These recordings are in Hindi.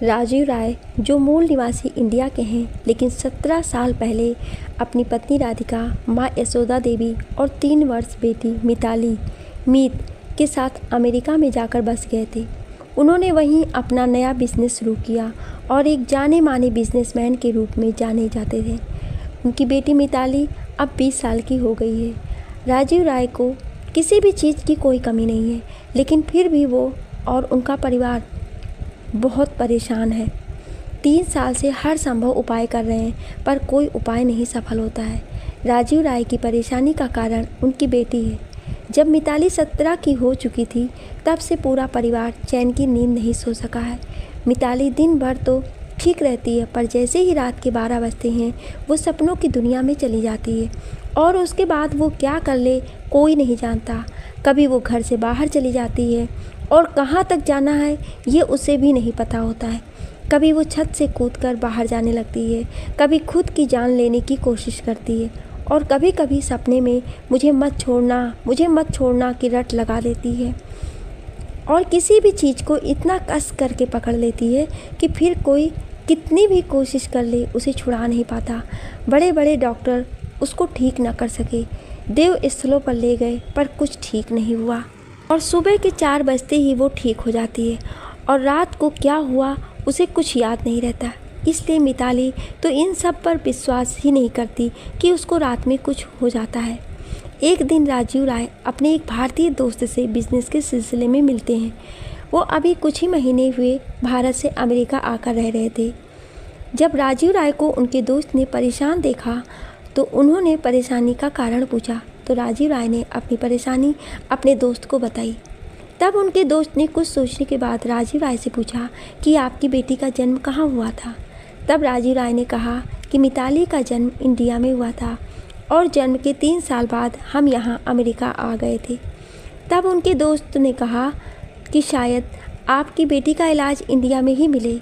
राजीव राय जो मूल निवासी इंडिया के हैं, लेकिन 17 साल पहले अपनी पत्नी राधिका, माँ यशोदा देवी और 3 वर्ष बेटी मिताली मीत के साथ अमेरिका में जाकर बस गए थे। उन्होंने वहीं अपना नया बिजनेस शुरू किया और एक जाने माने बिजनेसमैन के रूप में जाने जाते थे। उनकी बेटी मिताली अब 20 साल की हो गई है। राजीव राय को किसी भी चीज़ की कोई कमी नहीं है, लेकिन फिर भी वो और उनका परिवार बहुत परेशान है। 3 साल से हर संभव उपाय कर रहे हैं, पर कोई उपाय नहीं सफल होता है। राजीव राय की परेशानी का कारण उनकी बेटी है। जब मिताली 17 की हो चुकी थी, तब से पूरा परिवार चैन की नींद नहीं सो सका है। मिताली दिन भर तो ठीक रहती है, पर जैसे ही रात के 12 बजते हैं, वो सपनों की दुनिया में चली जाती है और उसके बाद वो क्या कर ले कोई नहीं जानता। कभी वो घर से बाहर चली जाती है और कहाँ तक जाना है ये उसे भी नहीं पता होता है। कभी वो छत से कूदकर बाहर जाने लगती है, कभी खुद की जान लेने की कोशिश करती है और कभी कभी सपने में मुझे मत छोड़ना की रट लगा लेती है और किसी भी चीज़ को इतना कस करके पकड़ लेती है कि फिर कोई कितनी भी कोशिश कर ले उसे छुड़ा नहीं पाता। बड़े बड़े डॉक्टर उसको ठीक न कर सके, देव स्थलों पर ले गए पर कुछ ठीक नहीं हुआ और सुबह के 4 बजते ही वो ठीक हो जाती है और रात को क्या हुआ उसे कुछ याद नहीं रहता। इसलिए मिताली तो इन सब पर विश्वास ही नहीं करती कि उसको रात में कुछ हो जाता है। एक दिन राजीव राय अपने एक भारतीय दोस्त से बिजनेस के सिलसिले में मिलते हैं। वो अभी कुछ ही महीने हुए भारत से अमेरिका आकर रह रहे थे। जब राजीव राय को उनके दोस्त ने परेशान देखा तो उन्होंने परेशानी का कारण पूछा, तो राजीव राय ने अपनी परेशानी अपने दोस्त को बताई। तब उनके दोस्त ने कुछ सोचने के बाद राजीव राय से पूछा कि आपकी बेटी का जन्म कहाँ हुआ था। तब राजीव राय ने कहा कि मिताली का जन्म इंडिया में हुआ था और जन्म के 3 साल बाद हम यहाँ अमेरिका आ गए थे। तब उनके दोस्त ने कहा कि शायद आपकी बेटी का इलाज इंडिया में ही मिले।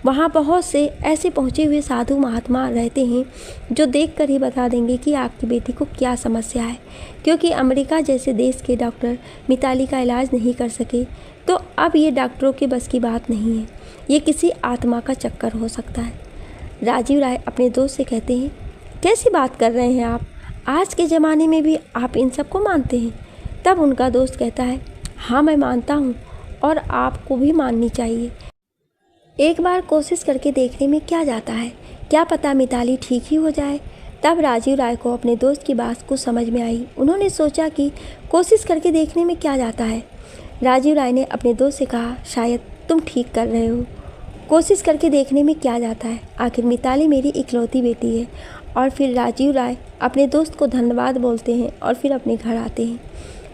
वहाँ बहुत से ऐसे पहुँचे हुए साधु महात्मा रहते हैं जो देखकर ही बता देंगे कि आपकी बेटी को क्या समस्या है। क्योंकि अमेरिका जैसे देश के डॉक्टर मिताली का इलाज नहीं कर सके, तो अब ये डॉक्टरों के बस की बात नहीं है, ये किसी आत्मा का चक्कर हो सकता है। राजीव राय अपने दोस्त से कहते हैं, कैसी बात कर रहे हैं आप, आज के ज़माने में भी आप इन सब को मानते हैं। तब उनका दोस्त कहता है, हाँ मैं मानता हूँ और आपको भी माननी चाहिए। एक बार कोशिश करके देखने में क्या जाता है, क्या पता मिताली ठीक ही हो जाए। तब राजीव राय को अपने दोस्त की बात कुछ समझ में आई। उन्होंने सोचा कि कोशिश करके देखने में क्या जाता है। राजीव राय ने अपने दोस्त से कहा, शायद तुम ठीक कर रहे हो, कोशिश करके देखने में क्या जाता है, आखिर मिताली मेरी इकलौती बेटी है। और फिर राजीव राय अपने दोस्त को धन्यवाद बोलते हैं और फिर अपने घर आते हैं।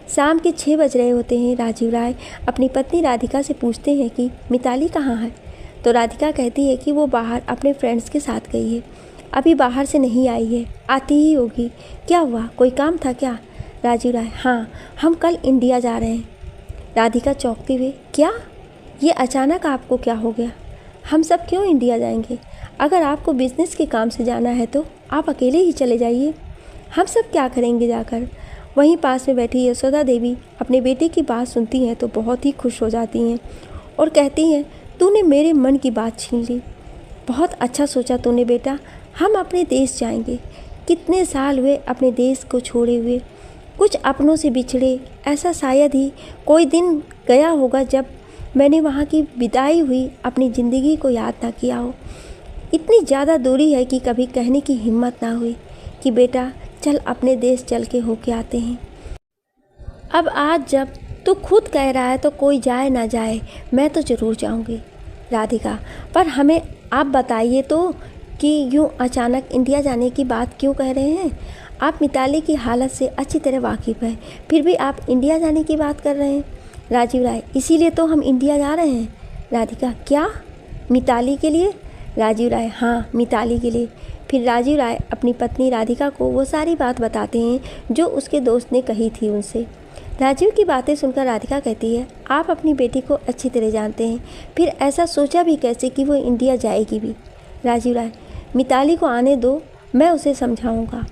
शाम के 6 बज रहे होते हैं। राजीव राय अपनी पत्नी राधिका से पूछते हैं कि मिताली कहाँ है। तो राधिका कहती है कि वो बाहर अपने फ्रेंड्स के साथ गई है, अभी बाहर से नहीं आई है, आती ही होगी। क्या हुआ, कोई काम था क्या। राजीव राय, हाँ हम कल इंडिया जा रहे हैं। राधिका चौंकते हुए, क्या, ये अचानक आपको क्या हो गया, हम सब क्यों इंडिया जाएंगे। अगर आपको बिजनेस के काम से जाना है तो आप अकेले ही चले जाइए, हम सब क्या करेंगे जाकर। वहीं पास में बैठी यशोदा देवी अपने बेटे की बात सुनती हैं तो बहुत ही खुश हो जाती हैं और कहती हैं, तूने मेरे मन की बात छीन ली, बहुत अच्छा सोचा तूने बेटा, हम अपने देश जाएंगे। कितने साल हुए अपने देश को छोड़े हुए, कुछ अपनों से बिछड़े। ऐसा शायद ही कोई दिन गया होगा जब मैंने वहाँ की विदाई हुई अपनी ज़िंदगी को याद ना किया हो। इतनी ज़्यादा दूरी है कि कभी कहने की हिम्मत ना हुई कि बेटा चल अपने देश चल के होके आते हैं। अब आज जब तू खुद कह रहा है तो कोई जाए ना जाए, मैं तो ज़रूर जाऊंगी। राधिका, पर हमें आप बताइए तो कि यूँ अचानक इंडिया जाने की बात क्यों कह रहे हैं। आप मिताली की हालत से अच्छी तरह वाकिफ़ हैं, फिर भी आप इंडिया जाने की बात कर रहे हैं। राजीव राय, इसीलिए तो हम इंडिया जा रहे हैं। राधिका, क्या, मिताली के लिए। राजीव राय, हाँ मिताली के लिए। फिर राजीव राय अपनी पत्नी राधिका को वो सारी बात बताते हैं जो उसके दोस्त ने कही थी उनसे। राजीव की बातें सुनकर राधिका कहती है, आप अपनी बेटी को अच्छी तरह जानते हैं, फिर ऐसा सोचा भी कैसे कि वो इंडिया जाएगी भी। राजीव राय, मिताली को आने दो, मैं उसे समझाऊंगा।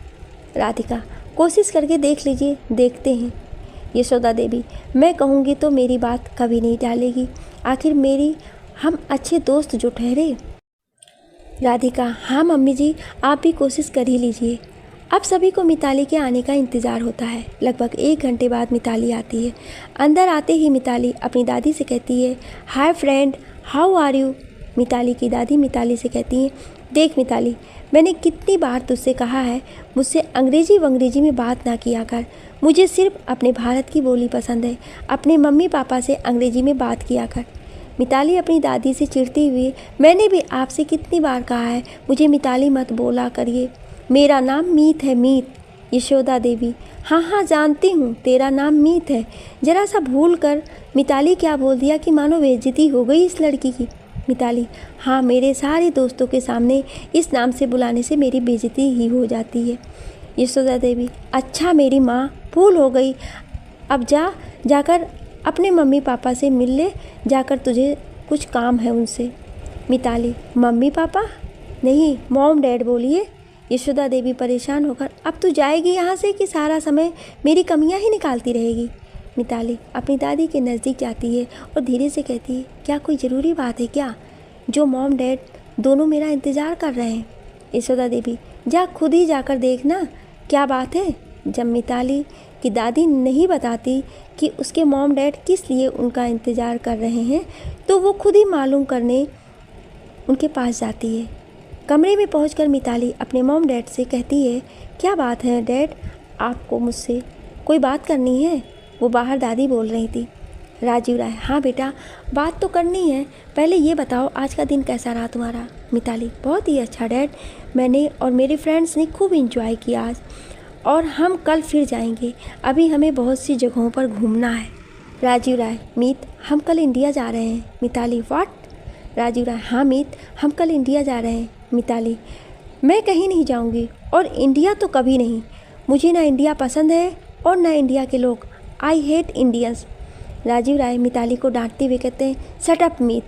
राधिका, कोशिश करके देख लीजिए, देखते हैं। यशोदा देवी, मैं कहूँगी तो मेरी बात कभी नहीं टालेगी, आखिर मेरी हम अच्छे दोस्त जो ठहरे। राधिका, हाँ मम्मी जी, आप भी कोशिश कर ही लीजिए। अब सभी को मिताली के आने का इंतज़ार होता है। लगभग 1 घंटे बाद मिताली आती है। अंदर आते ही मिताली अपनी दादी से कहती है, hi friend, how are you. Mitali की दादी मिताली से कहती हैं, देख मिताली, मैंने कितनी बार तुझसे कहा है मुझसे अंग्रेजी में बात ना किया कर। मुझे सिर्फ अपने भारत की बोली पसंद है। अपने मम्मी पापा से अंग्रेजी में बात किया कर। मिताली अपनी दादी से चिढ़ती हुई, मैंने भी आपसे कितनी बार कहा है मुझे मिताली मत बोला करिए। मेरा नाम मीत है, मीत। यशोदा देवी, हाँ हाँ जानती हूँ तेरा नाम मीत है। ज़रा सा भूल कर मिताली क्या बोल दिया कि मानो बेइज्जती हो गई इस लड़की की। मिताली, हाँ मेरे सारे दोस्तों के सामने इस नाम से बुलाने से मेरी बेइज्जती ही हो जाती है। यशोदा देवी, अच्छा मेरी माँ, भूल हो गई। अब जाकर अपने मम्मी पापा से मिल ले, जाकर तुझे कुछ काम है उनसे। मिताली, मम्मी पापा नहीं, मॉम डैड बोलिए। यशोदा देवी परेशान होकर, अब तू जाएगी यहाँ से कि सारा समय मेरी कमियाँ ही निकालती रहेगी। मिताली अपनी दादी के नज़दीक जाती है और धीरे से कहती है, क्या कोई ज़रूरी बात है क्या, जो मॉम डैड दोनों मेरा इंतज़ार कर रहे हैं। यशोदा देवी, जा खुद ही जाकर देखना क्या बात है। जब मिताली की दादी नहीं बताती कि उसके मॉम डैड किस लिए उनका इंतज़ार कर रहे हैं, तो वो खुद ही मालूम करने उनके पास जाती है। कमरे में पहुंचकर मिताली अपने मॉम डैड से कहती है, क्या बात है डैड, आपको मुझसे कोई बात करनी है। वो बाहर दादी बोल रही थी। राजीव राय, हाँ बेटा, बात तो करनी है, पहले ये बताओ आज का दिन कैसा रहा तुम्हारा। मिताली, बहुत ही अच्छा डैड, मैंने और मेरे फ्रेंड्स ने खूब इंजॉय किया आज, और हम कल फिर जाएंगे। अभी हमें बहुत सी जगहों पर घूमना है। राजीव राय, मीत, हम कल इंडिया जा रहे हैं। मिताली, व्हाट। राजीव राय, हाँ मीत, हम कल इंडिया जा रहे हैं। मिताली, मैं कहीं नहीं जाऊंगी, और इंडिया तो कभी नहीं। मुझे ना इंडिया पसंद है और ना इंडिया के लोग। I hate Indians. Rajeev Rai Mitali को डांटते हुए कहते हैं, शट अप मीत,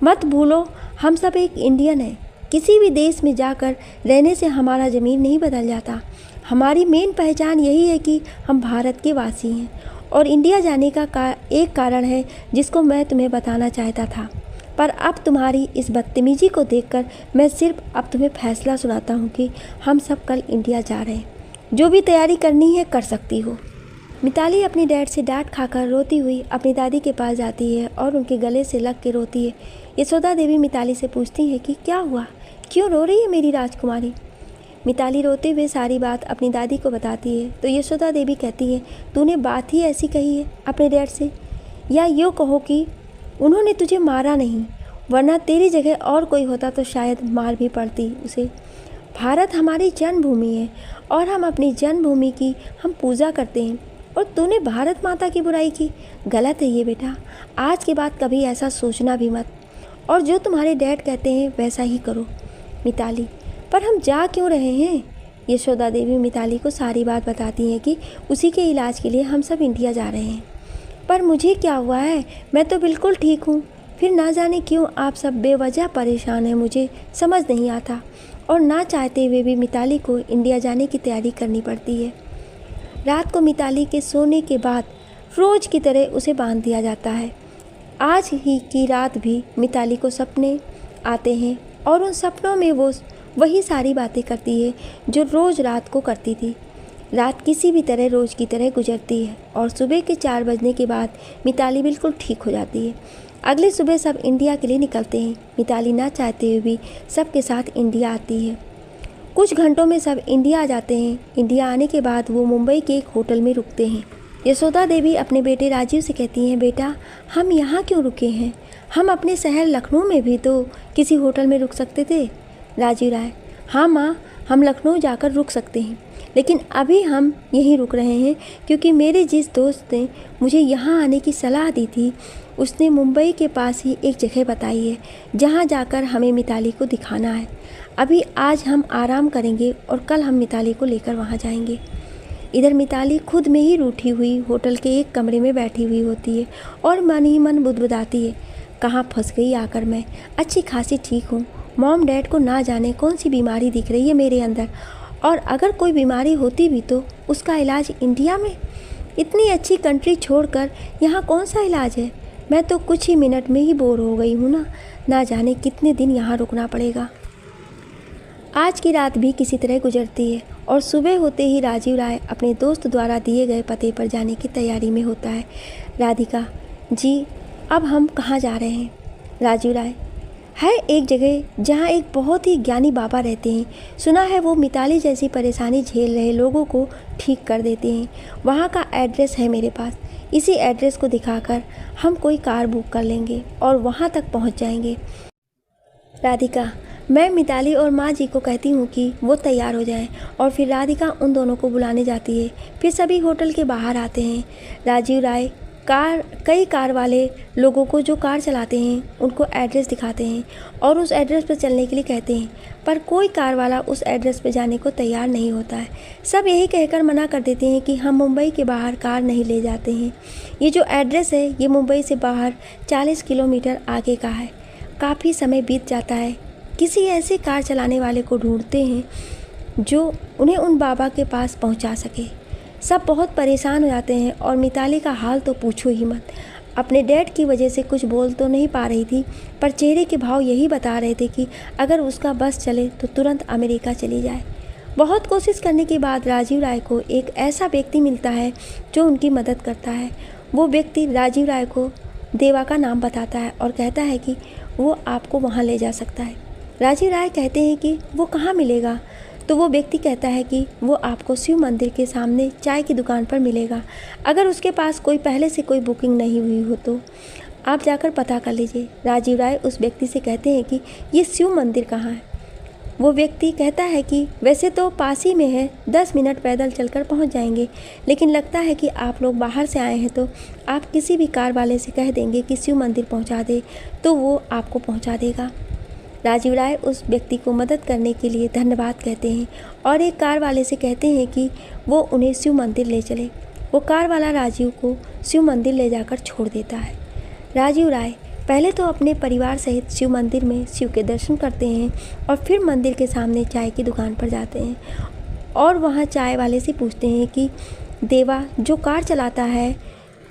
मत भूलो हम सब एक इंडियन हैं। किसी भी देश में जाकर रहने से हमारा ज़मीन नहीं बदल जाता। हमारी मेन पहचान यही है कि हम भारत के वासी हैं, और इंडिया जाने का एक कारण है जिसको मैं तुम्हें बताना चाहता था, पर अब तुम्हारी इस बदतमीजी को देखकर मैं सिर्फ अब तुम्हें फैसला सुनाता हूँ कि हम सब कल इंडिया जा रहे हैं। जो भी तैयारी करनी है कर सकती हो। मिताली अपनी डैड से डांट खाकर रोती हुई अपनी दादी के पास जाती है और उनके गले से लग के रोती है। यशोदा देवी मिताली से पूछती है कि क्या हुआ, क्यों रो रही है मेरी राजकुमारी। मिताली रोते हुए सारी बात अपनी दादी को बताती है तो यशोदा देवी कहती है, तूने बात ही ऐसी कही है अपने डैड से, या यूँ कहो कि उन्होंने तुझे मारा नहीं, वरना तेरी जगह और कोई होता तो शायद मार भी पड़ती उसे। भारत हमारी जन्मभूमि है और हम अपनी जन्मभूमि की हम पूजा करते हैं, और तूने भारत माता की बुराई की। गलत है ये बेटा, आज के बाद कभी ऐसा सोचना भी मत, और जो तुम्हारे डैड कहते हैं वैसा ही करो। मिताली, पर हम जा क्यों रहे हैं। यशोदा देवी मिताली को सारी बात बताती हैं कि उसी के इलाज के लिए हम सब इंडिया जा रहे हैं। पर मुझे क्या हुआ है, मैं तो बिल्कुल ठीक हूँ, फिर ना जाने क्यों आप सब बेवजह परेशान हैं, मुझे समझ नहीं आता। और ना चाहते हुए भी मिताली को इंडिया जाने की तैयारी करनी पड़ती है। रात को मिताली के सोने के बाद रोज की तरह उसे बांध दिया जाता है। आज ही की रात भी मिताली को सपने आते हैं, और उन सपनों में वो वही सारी बातें करती है जो रोज़ रात को करती थी। रात किसी भी तरह रोज़ की तरह गुजरती है, और सुबह के 4 बजने के बाद मिताली बिल्कुल ठीक हो जाती है। अगली सुबह सब इंडिया के लिए निकलते हैं। मिताली ना चाहते हुए भी सबके साथ इंडिया आती है। कुछ घंटों में सब इंडिया आ जाते हैं। इंडिया आने के बाद वो मुंबई के एक होटल में रुकते हैं। यशोदा देवी अपने बेटे राजीव से कहती हैं, बेटा हम यहाँ क्यों रुके हैं, हम अपने शहर लखनऊ में भी तो किसी होटल में रुक सकते थे। राजीव राय, हाँ माँ, हम लखनऊ जाकर रुक सकते हैं, लेकिन अभी हम यहीं रुक रहे हैं क्योंकि मेरे जिस दोस्त ने मुझे यहाँ आने की सलाह दी थी उसने मुंबई के पास ही एक जगह बताई है जहाँ जाकर हमें मिताली को दिखाना है। अभी आज हम आराम करेंगे और कल हम मिताली को लेकर वहाँ जाएंगे। इधर मिताली खुद में ही रूठी हुई होटल के एक कमरे में बैठी हुई होती है और मन ही मन बुदबुदाती है, कहाँ फंस गई आकर मैं, अच्छी खासी ठीक हूँ। मॉम डैड को ना जाने कौन सी बीमारी दिख रही है मेरे अंदर, और अगर कोई बीमारी होती भी तो उसका इलाज इंडिया में। इतनी अच्छी कंट्री छोड़कर यहाँ कौन सा इलाज है। मैं तो कुछ ही मिनट में ही बोर हो गई हूँ ना जाने कितने दिन यहाँ रुकना पड़ेगा। आज की रात भी किसी तरह गुजरती है और सुबह होते ही राजीव राय अपने दोस्त द्वारा दिए गए पते पर जाने की तैयारी में होता है। राधिका जी, अब हम कहाँ जा रहे हैं? राजीव राय है एक जगह जहाँ एक बहुत ही ज्ञानी बाबा रहते हैं। सुना है वो मिताली जैसी परेशानी झेल रहे लोगों को ठीक कर देते हैं। वहाँ का एड्रेस है मेरे पास। इसी एड्रेस को दिखाकर हम कोई कार बुक कर लेंगे और वहाँ तक पहुँच जाएंगे। राधिका मैं मिताली और माँ जी को कहती हूँ कि वो तैयार हो जाएं और फिर राधिका उन दोनों को बुलाने जाती है। फिर सभी होटल के बाहर आते हैं। राजीव राय कई कार वाले लोगों को जो कार चलाते हैं उनको एड्रेस दिखाते हैं और उस एड्रेस पर चलने के लिए कहते हैं, पर कोई कार वाला उस एड्रेस पर जाने को तैयार नहीं होता है। सब यही कहकर मना कर देते हैं कि हम मुंबई के बाहर कार नहीं ले जाते हैं। ये जो एड्रेस है ये मुंबई से बाहर 40 किलोमीटर आगे का है। काफ़ी समय बीत जाता है। किसी ऐसे कार चलाने वाले को ढूंढते हैं जो उन्हें उन बाबा के पास पहुंचा सके। सब बहुत परेशान हो जाते हैं और मिताली का हाल तो पूछो ही मत। अपने डैड की वजह से कुछ बोल तो नहीं पा रही थी, पर चेहरे के भाव यही बता रहे थे कि अगर उसका बस चले तो तुरंत अमेरिका चली जाए। बहुत कोशिश करने के बाद राजीव राय को एक ऐसा व्यक्ति मिलता है जो उनकी मदद करता है। वो व्यक्ति राजीव राय को देवा का नाम बताता है और कहता है कि वो आपको वहाँ ले जा सकता है। राजीव राय कहते हैं कि वो कहाँ मिलेगा, तो वो व्यक्ति कहता है कि वो आपको शिव मंदिर के सामने चाय की दुकान पर मिलेगा। अगर उसके पास कोई पहले से कोई बुकिंग नहीं हुई हो तो आप जाकर पता कर लीजिए। राजीव राय उस व्यक्ति से कहते हैं कि ये शिव मंदिर कहाँ है। वो व्यक्ति कहता है कि वैसे तो पास ही में है, 10 मिनट पैदल चलकर पहुंच जाएंगे, लेकिन लगता है कि आप लोग बाहर से आए हैं तो आप किसी भी कार वाले से कह देंगे कि शिव मंदिर पहुंचा दे तो वो आपको पहुंचा देगा। राजीव राय उस व्यक्ति को मदद करने के लिए धन्यवाद कहते हैं और एक कार वाले से कहते हैं कि वो उन्हें शिव मंदिर ले चले। वो कार वाला राजीव को शिव मंदिर ले जाकर छोड़ देता है। राजीव राय पहले तो अपने परिवार सहित शिव मंदिर में शिव के दर्शन करते हैं और फिर मंदिर के सामने चाय की दुकान पर जाते हैं और वहाँ चाय वाले से पूछते हैं कि देवा जो कार चलाता है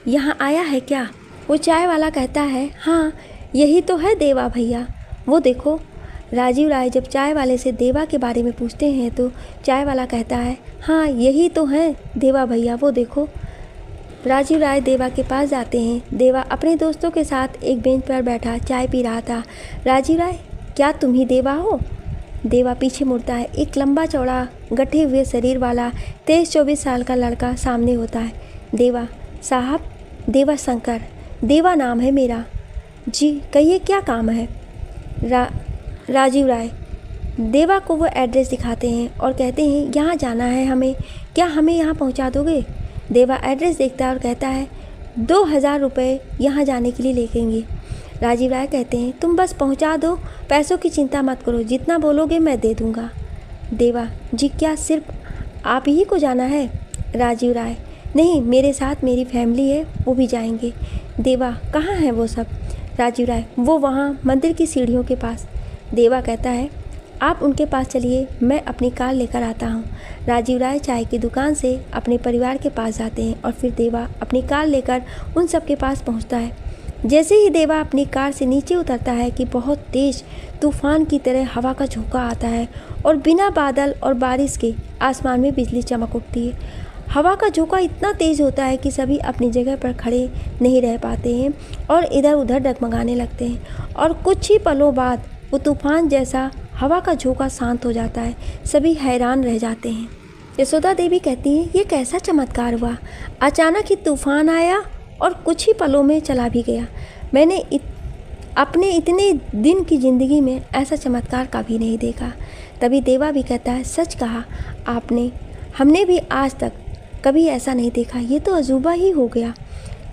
यहाँ आया है क्या? वो चाय वाला कहता है हाँ यही तो है देवा भैया, वो देखो। राजीव राय जब चाय वाले से देवा के बारे में पूछते हैं तो चाय वाला कहता है हाँ यही तो है देवा भैया, वो देखो। राजीव राय देवा के पास जाते हैं। देवा अपने दोस्तों के साथ एक बेंच पर बैठा चाय पी रहा था। राजीव राय क्या तुम ही देवा हो? देवा पीछे मुड़ता है। एक लंबा चौड़ा गठे हुए शरीर वाला 23-24 साल का लड़का सामने होता है। देवा साहब, देवा शंकर, देवा नाम है मेरा। जी कहिए क्या काम है? राजीव राय देवा को वो एड्रेस दिखाते हैं और कहते हैं यहाँ जाना है हमें, क्या हमें यहाँ पहुँचा दोगे? देवा एड्रेस देखता है और कहता है 2000 रुपये यहाँ जाने के लिए लेंगे। राजीव राय कहते हैं तुम बस पहुँचा दो, पैसों की चिंता मत करो, जितना बोलोगे मैं दे दूँगा। देवा जी क्या सिर्फ आप ही को जाना है? राजीव राय नहीं, मेरे साथ मेरी फैमिली है, वो भी जाएंगे। देवा कहाँ है वो सब? राजीव राय वो वहाँ मंदिर की सीढ़ियों के पास। देवा कहता है आप उनके पास चलिए, मैं अपनी कार लेकर आता हूँ। राजीव राय चाय की दुकान से अपने परिवार के पास जाते हैं और फिर देवा अपनी कार लेकर उन सब के पास पहुँचता है। जैसे ही देवा अपनी कार से नीचे उतरता है कि बहुत तेज़ तूफान की तरह हवा का झोंका आता है और बिना बादल और बारिश के आसमान में बिजली चमक उठती है। हवा का झोंका इतना तेज़ होता है कि सभी अपनी जगह पर खड़े नहीं रह पाते हैं और इधर उधर डगमगाने लगते हैं और कुछ ही पलों बाद वो तूफान जैसा हवा का झोंका शांत हो जाता है। सभी हैरान रह जाते हैं। यशोदा देवी कहती हैं ये कैसा चमत्कार हुआ, अचानक ही तूफान आया और कुछ ही पलों में चला भी गया। मैंने अपने इतने दिन की ज़िंदगी में ऐसा चमत्कार कभी नहीं देखा। तभी देवा भी कहता है सच कहा आपने, हमने भी आज तक कभी ऐसा नहीं देखा, ये तो अजूबा ही हो गया।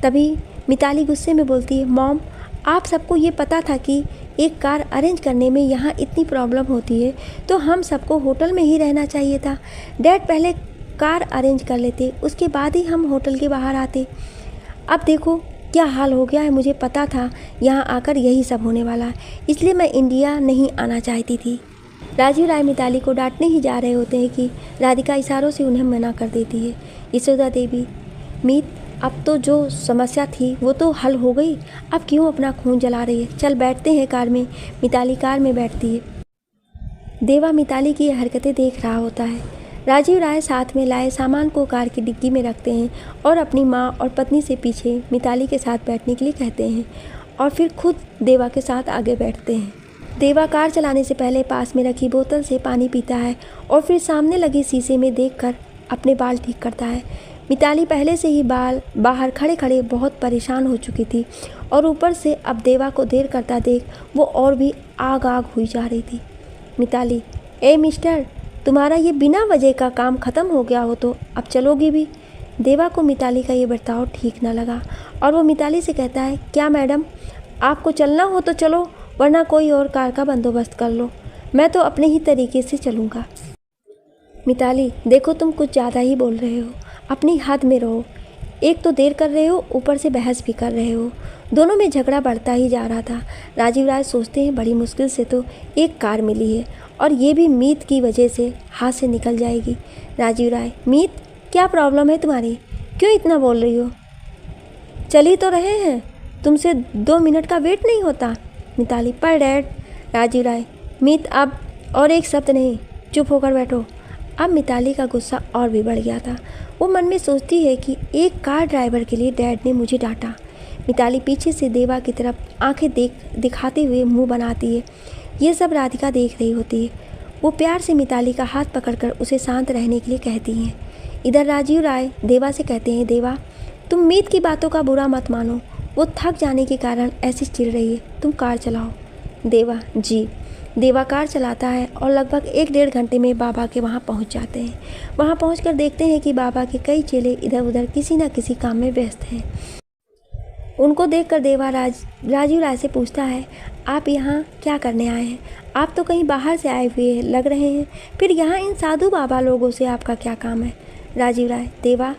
तभी मिताली गुस्से में बोलती है मॉम, आप सबको ये पता था कि एक कार अरेंज करने में यहाँ इतनी प्रॉब्लम होती है तो हम सबको होटल में ही रहना चाहिए था। डैड पहले कार अरेंज कर लेते, उसके बाद ही हम होटल के बाहर आते। अब देखो क्या हाल हो गया है। मुझे पता था यहाँ आकर यही सब होने वाला है, इसलिए मैं इंडिया नहीं आना चाहती थी। राजीव राय मिताली को डांटने ही जा रहे होते हैं कि राधिका इशारों से उन्हें मना कर देती है। यशोदा देवी मीत अब तो जो समस्या थी वो तो हल हो गई, अब क्यों अपना खून जला रही है। चल बैठते हैं कार में। मिताली कार में बैठती है। देवा मिताली की हरकतें देख रहा होता है। राजीव राय साथ में लाए सामान को कार की डिग्गी में रखते हैं और अपनी माँ और पत्नी से पीछे मिताली के साथ बैठने के लिए कहते हैं और फिर खुद देवा के साथ आगे बैठते हैं। देवा कार चलाने से पहले पास में रखी बोतल से पानी पीता है और फिर सामने लगे शीशे में देखकर अपने बाल ठीक करता है। मिताली पहले से ही बाहर खड़े खड़े बहुत परेशान हो चुकी थी और ऊपर से अब देवा को देर करता देख वो और भी आग हुई जा रही थी। मिताली, ए मिस्टर, तुम्हारा ये बिना वजह का काम ख़त्म हो गया हो तो अब चलोगी भी। देवा को मिताली का ये बर्ताव ठीक न लगा और वो मिताली से कहता है, क्या मैडम, आपको चलना हो तो चलो, वरना कोई और कार का बंदोबस्त कर लो, मैं तो अपने ही तरीके से चलूँगा। मिताली, देखो तुम कुछ ज़्यादा ही बोल रहे हो, अपनी हद में रहो। एक तो देर कर रहे हो, ऊपर से बहस भी कर रहे हो। दोनों में झगड़ा बढ़ता ही जा रहा था। राजीव राय सोचते हैं बड़ी मुश्किल से तो एक कार मिली है और ये भी मीत की वजह से हाथ से निकल जाएगी। राजीव राय, मीत, क्या प्रॉब्लम है तुम्हारी, क्यों इतना बोल रही हो? चल ही तो रहे हैं, तुमसे 2 मिनट का वेट नहीं होता। मिताली, पर डैड। राजीव राय, मीत, अब और एक शब्द नहीं, चुप होकर बैठो। अब मिताली का गुस्सा और भी बढ़ गया था। वो मन में सोचती है कि एक कार ड्राइवर के लिए डैड ने मुझे डांटा। मिताली पीछे से देवा की तरफ आंखें दिखाते हुए मुंह बनाती है। ये सब राधिका देख रही होती है। वो प्यार से मिताली का हाथ पकड़कर उसे शांत रहने के लिए कहती हैं। इधर राजीव राय देवा से कहते हैं, देवा, तुम मीत की बातों का बुरा मत मानो, वो थक जाने के कारण ऐसी चिढ़ रही है, तुम कार चलाओ। देवा, जी। देवा कार चलाता है और लगभग 1-1.5 घंटे में बाबा के वहाँ पहुँच जाते हैं। वहाँ पहुँचकर देखते हैं कि बाबा के कई चेले इधर उधर किसी न किसी काम में व्यस्त हैं। उनको देखकर देवा राजीव राय से पूछता है, आप यहाँ क्या करने आए हैं? आप तो कहीं बाहर से आए हुए लग रहे हैं, फिर यहाँ इन साधु बाबा लोगों से आपका क्या काम है? राजीव राय, देवा,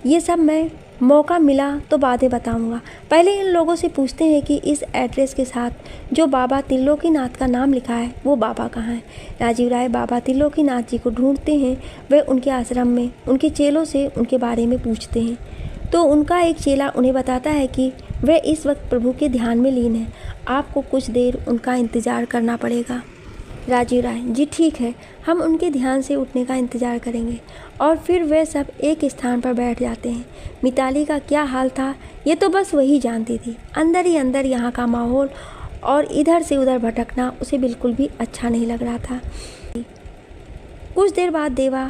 ये सब मैं मौका मिला तो बातें बताऊंगा। पहले इन लोगों से पूछते हैं कि इस एड्रेस के साथ जो बाबा त्रिलोकीनाथ का नाम लिखा है वो बाबा कहाँ है? राजीव राय बाबा त्रिलोकीनाथ जी को ढूंढते हैं। वे उनके आश्रम में उनके चेलों से उनके बारे में पूछते हैं तो उनका एक चेला उन्हें बताता है कि वे इस वक्त प्रभु के ध्यान में लीन हैं, आपको कुछ देर उनका इंतज़ार करना पड़ेगा। राजीव राय, जी ठीक है, हम उनके ध्यान से उठने का इंतज़ार करेंगे। और फिर वे सब एक स्थान पर बैठ जाते हैं। मिताली का क्या हाल था ये तो बस वही जानती थी। अंदर ही अंदर यहाँ का माहौल और इधर से उधर भटकना उसे बिल्कुल भी अच्छा नहीं लग रहा था। कुछ देर बाद देवा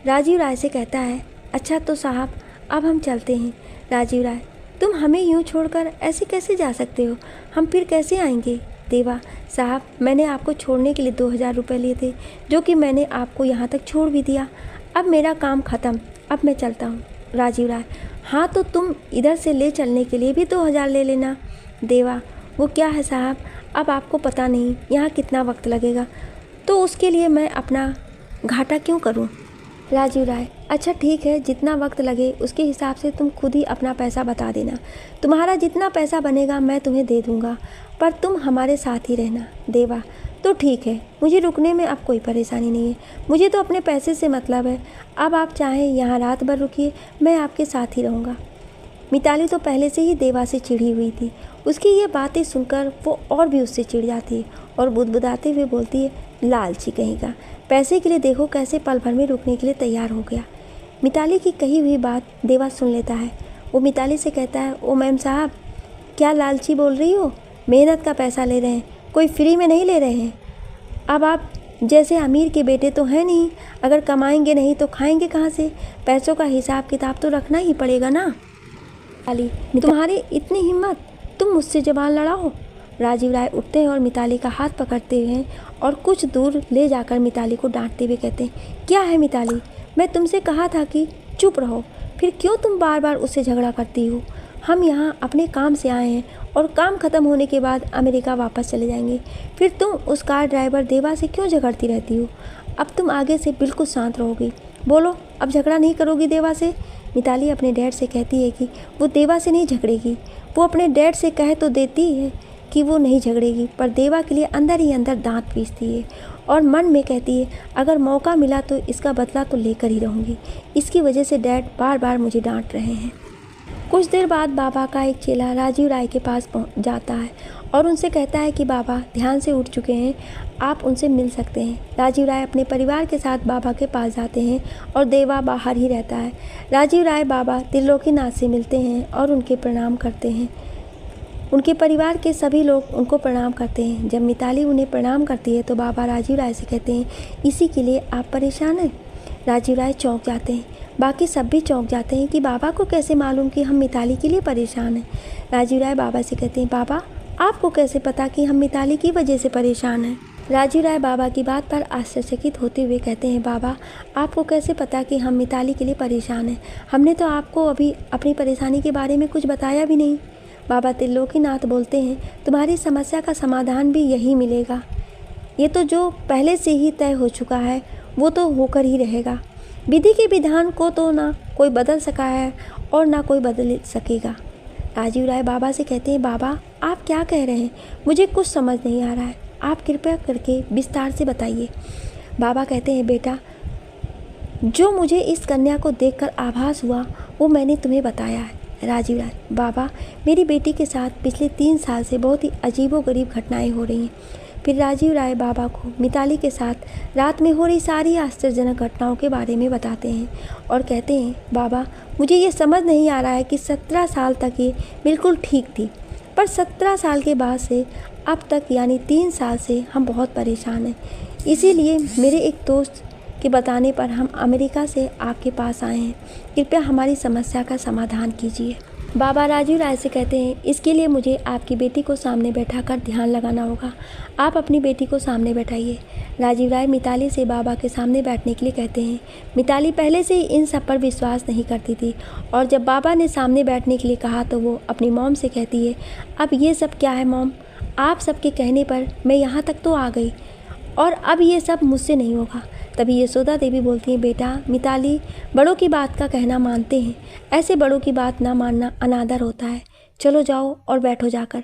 राजीव राय से कहता है, अच्छा तो साहब, अब हम चलते हैं। राजीव राय, तुम हमें यूँ छोड़कर ऐसे कैसे जा सकते हो, हम फिर कैसे आएंगे? देवा, साहब, मैंने आपको छोड़ने के लिए 2000 रुपये लिए थे, जो कि मैंने आपको यहाँ तक छोड़ भी दिया। अब मेरा काम ख़त्म, अब मैं चलता हूँ। राजीव राय, हाँ तो तुम इधर से ले चलने के लिए भी 2000 ले लेना। देवा, वो क्या है साहब, अब आपको पता नहीं यहाँ कितना वक्त लगेगा, तो उसके लिए मैं अपना घाटा क्यों करूँ? राजीव राय, अच्छा ठीक है, जितना वक्त लगे उसके हिसाब से तुम खुद ही अपना पैसा बता देना। तुम्हारा जितना पैसा बनेगा मैं तुम्हें दे दूँगा, पर तुम हमारे साथ ही रहना। देवा, तो ठीक है, मुझे रुकने में अब कोई परेशानी नहीं है, मुझे तो अपने पैसे से मतलब है। अब आप चाहें यहाँ रात भर रुकिए, मैं आपके साथ ही रहूँगा। मिताली तो पहले से ही देवा से चिढ़ी हुई थी। उसकी ये बातें सुनकर वो और भी उससे चिढ़ जाती है और बुदबुदाते हुए बोलती है, लालची कहीं का, पैसे के लिए देखो कैसे पल भर में रुकने के लिए तैयार हो गया। मिताली की कही हुई बात देवा सुन लेता है। वो मिताली से कहता है, ओ मैम साहब, क्या लालची बोल रही हो? मेहनत का पैसा ले रहे हैं, कोई फ्री में नहीं ले रहे हैं। अब आप जैसे अमीर के बेटे तो हैं नहीं, अगर कमाएंगे नहीं तो खाएंगे कहाँ से? पैसों का हिसाब किताब तो रखना ही पड़ेगा ना। मिताली, तुम्हारी इतनी हिम्मत, तुम मुझसे जबान लड़ाओ। राजीव राय उठते हैं और मिताली का हाथ पकड़ते हुए और कुछ दूर ले जाकर मिताली को डांटते हुए कहते हैं, क्या है मिताली, मैं तुमसे कहा था कि चुप रहो, फिर क्यों तुम बार बार उससे झगड़ा करती हो? हम यहाँ अपने काम से आए हैं और काम ख़त्म होने के बाद अमेरिका वापस चले जाएंगे, फिर तुम उस कार ड्राइवर देवा से क्यों झगड़ती रहती हो? अब तुम आगे से बिल्कुल शांत रहोगी। बोलो, अब झगड़ा नहीं करोगी देवा से? मिताली अपने डैड से कहती है कि वो देवा से नहीं झगड़ेगी। वो अपने डैड से कह तो देती है कि वो नहीं झगड़ेगी, पर देवा के लिए अंदर ही अंदर दांत पीसती है और मन में कहती है, अगर मौका मिला तो इसका बदला तो लेकर ही रहूँगी। इसकी वजह से डैड बार बार मुझे डांट रहे हैं। कुछ देर बाद बाबा का एक चेला राजीव राय के पास पहुंच जाता है और उनसे कहता है कि बाबा ध्यान से उठ चुके हैं, आप उनसे मिल सकते हैं। राजीव राय अपने परिवार के साथ बाबा के पास जाते हैं और देवा बाहर ही रहता है। राजीव राय बाबा त्रिलोकीनाथ से मिलते हैं और उनके प्रणाम करते हैं। उनके परिवार के सभी लोग उनको प्रणाम करते हैं। जब मिताली उन्हें प्रणाम करती है तो बाबा राजीव राय से कहते हैं, इसी के लिए आप परेशान हैं? राजीव राय चौंक जाते हैं। बाकी सब भी चौंक जाते हैं कि बाबा को कैसे मालूम कि हम मिताली के लिए परेशान हैं। राजीव राय बाबा से कहते हैं, बाबा आपको कैसे पता कि हम मिताली की वजह से परेशान हैं? राजीव राय बाबा की बात पर आश्चर्यचकित होते हुए कहते हैं, बाबा आपको कैसे पता कि हम मिताली के लिए परेशान हैं? हमने तो आपको अभी अपनी परेशानी के बारे में कुछ बताया भी नहीं। बाबा त्रिलोकीनाथ बोलते हैं, तुम्हारी समस्या का समाधान भी यही मिलेगा। ये तो जो पहले से ही तय हो चुका है वो तो होकर ही रहेगा। विधि के विधान को तो ना कोई बदल सका है और ना कोई बदल सकेगा। राजीव राय बाबा से कहते हैं, बाबा आप क्या कह रहे हैं? मुझे कुछ समझ नहीं आ रहा है, आप कृपया करके विस्तार से बताइए। बाबा कहते हैं, बेटा जो मुझे इस कन्या को देखकर आभास हुआ वो मैंने तुम्हें बताया है। राजीव राय, बाबा मेरी बेटी के साथ पिछले 3 साल से बहुत ही अजीबोगरीब घटनाएं हो रही हैं। फिर राजीव राय बाबा को मिताली के साथ रात में हो रही सारी आश्चर्यजनक घटनाओं के बारे में बताते हैं और कहते हैं, बाबा मुझे ये समझ नहीं आ रहा है कि 17 साल तक ये बिल्कुल ठीक थी, पर 17 साल के बाद से अब तक यानी 3 साल से हम बहुत परेशान हैं। इसीलिए मेरे एक दोस्त के बताने पर हम अमेरिका से आपके पास आए हैं। कृपया हमारी समस्या का समाधान कीजिए। बाबा राजीव राय से कहते हैं, इसके लिए मुझे आपकी बेटी को सामने बैठाकर ध्यान लगाना होगा। आप अपनी बेटी को सामने बैठाइए। राजीव राय मिताली से बाबा के सामने बैठने के लिए कहते हैं। मिताली पहले से ही इन सब पर विश्वास नहीं करती थी और जब बाबा ने सामने बैठने के लिए कहा तो वो अपनी मॉम से कहती है, अब ये सब क्या है मॉम? आप सबके कहने पर मैं यहाँ तक तो आ गई और अब ये सब मुझसे नहीं होगा। तभी यशोदा देवी बोलती हैं, बेटा मिताली बड़ों की बात का कहना मानते हैं, ऐसे बड़ों की बात ना मानना अनादर होता है। चलो जाओ और बैठो जाकर।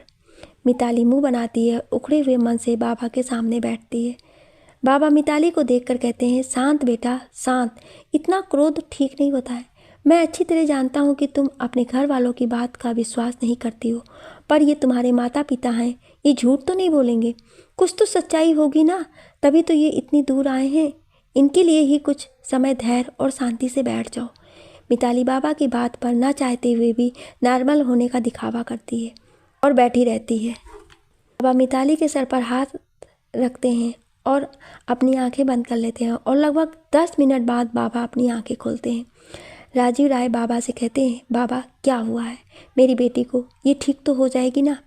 मिताली मुंह बनाती है, उखड़े हुए मन से बाबा के सामने बैठती है। बाबा मिताली को देखकर कहते हैं, शांत बेटा शांत, इतना क्रोध ठीक नहीं होता है। मैं अच्छी तरह जानता हूँ कि तुम अपने घर वालों की बात का विश्वास नहीं करती हो, पर ये तुम्हारे माता पिता हैं, ये झूठ तो नहीं बोलेंगे। कुछ तो सच्चाई होगी ना, तभी तो ये इतनी दूर आए हैं। इनके लिए ही कुछ समय धैर्य और शांति से बैठ जाओ। मिताली बाबा की बात पर ना चाहते हुए भी नॉर्मल होने का दिखावा करती है और बैठी रहती है। बाबा मिताली के सर पर हाथ रखते हैं और अपनी आंखें बंद कर लेते हैं और लगभग 10 मिनट बाद बाबा अपनी आंखें खोलते हैं। राजीव राय बाबा से कहते हैं, बाबा क्या हुआ है मेरी बेटी को? ये ठीक तो हो जाएगी ना?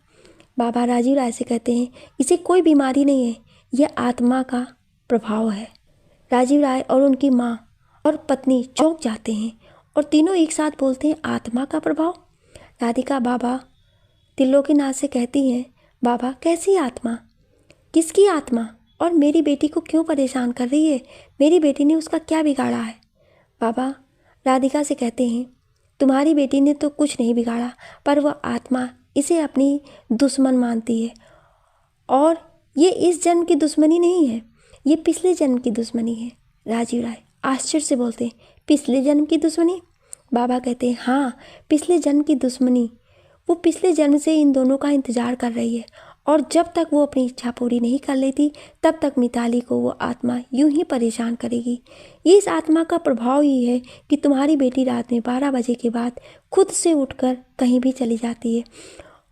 बाबा राजीव राय से कहते हैं, इसे कोई बीमारी नहीं है, यह आत्मा का प्रभाव है। राजीव राय और उनकी माँ और पत्नी चौंक जाते हैं और तीनों एक साथ बोलते हैं, आत्मा का प्रभाव? राधिका बाबा त्रिलोकीनाथ से कहती हैं, बाबा कैसी आत्मा? किसकी आत्मा? और मेरी बेटी को क्यों परेशान कर रही है? मेरी बेटी ने उसका क्या बिगाड़ा है? बाबा राधिका से कहते हैं, तुम्हारी बेटी ने तो कुछ नहीं बिगाड़ा, पर वह आत्मा इसे अपनी दुश्मन मानती है और ये इस जन्म की दुश्मनी नहीं है, ये पिछले जन्म की दुश्मनी है। राजीव राय आश्चर्य से बोलते हैं, पिछले जन्म की दुश्मनी? बाबा कहते हैं, हाँ पिछले जन्म की दुश्मनी। वो पिछले जन्म से इन दोनों का इंतजार कर रही है और जब तक वो अपनी इच्छा पूरी नहीं कर लेती तब तक मिताली को वो आत्मा यूं ही परेशान करेगी। ये इस आत्मा का प्रभाव ही है कि तुम्हारी बेटी रात में 12 बजे के बाद खुद से उठकर कहीं भी चली जाती है।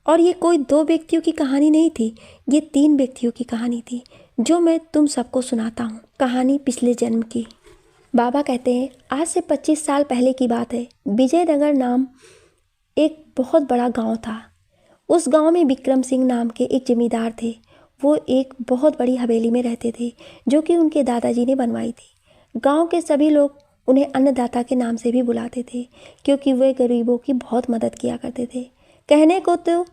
और ये कोई 2 व्यक्तियों की कहानी नहीं थी, ये 3 व्यक्तियों की कहानी थी जो मैं तुम सबको सुनाता हूँ। कहानी पिछले जन्म की। बाबा कहते हैं, आज से 25 साल पहले की बात है। विजयनगर नाम एक बहुत बड़ा गांव था। उस गांव में विक्रम सिंह नाम के एक जमींदार थे। वो एक बहुत बड़ी हवेली में रहते थे जो कि उनके दादाजी ने बनवाई थी। गांव के सभी लोग उन्हें अन्नदाता के नाम से भी बुलाते थे क्योंकि वे गरीबों की बहुत मदद किया करते थे। कहने को तो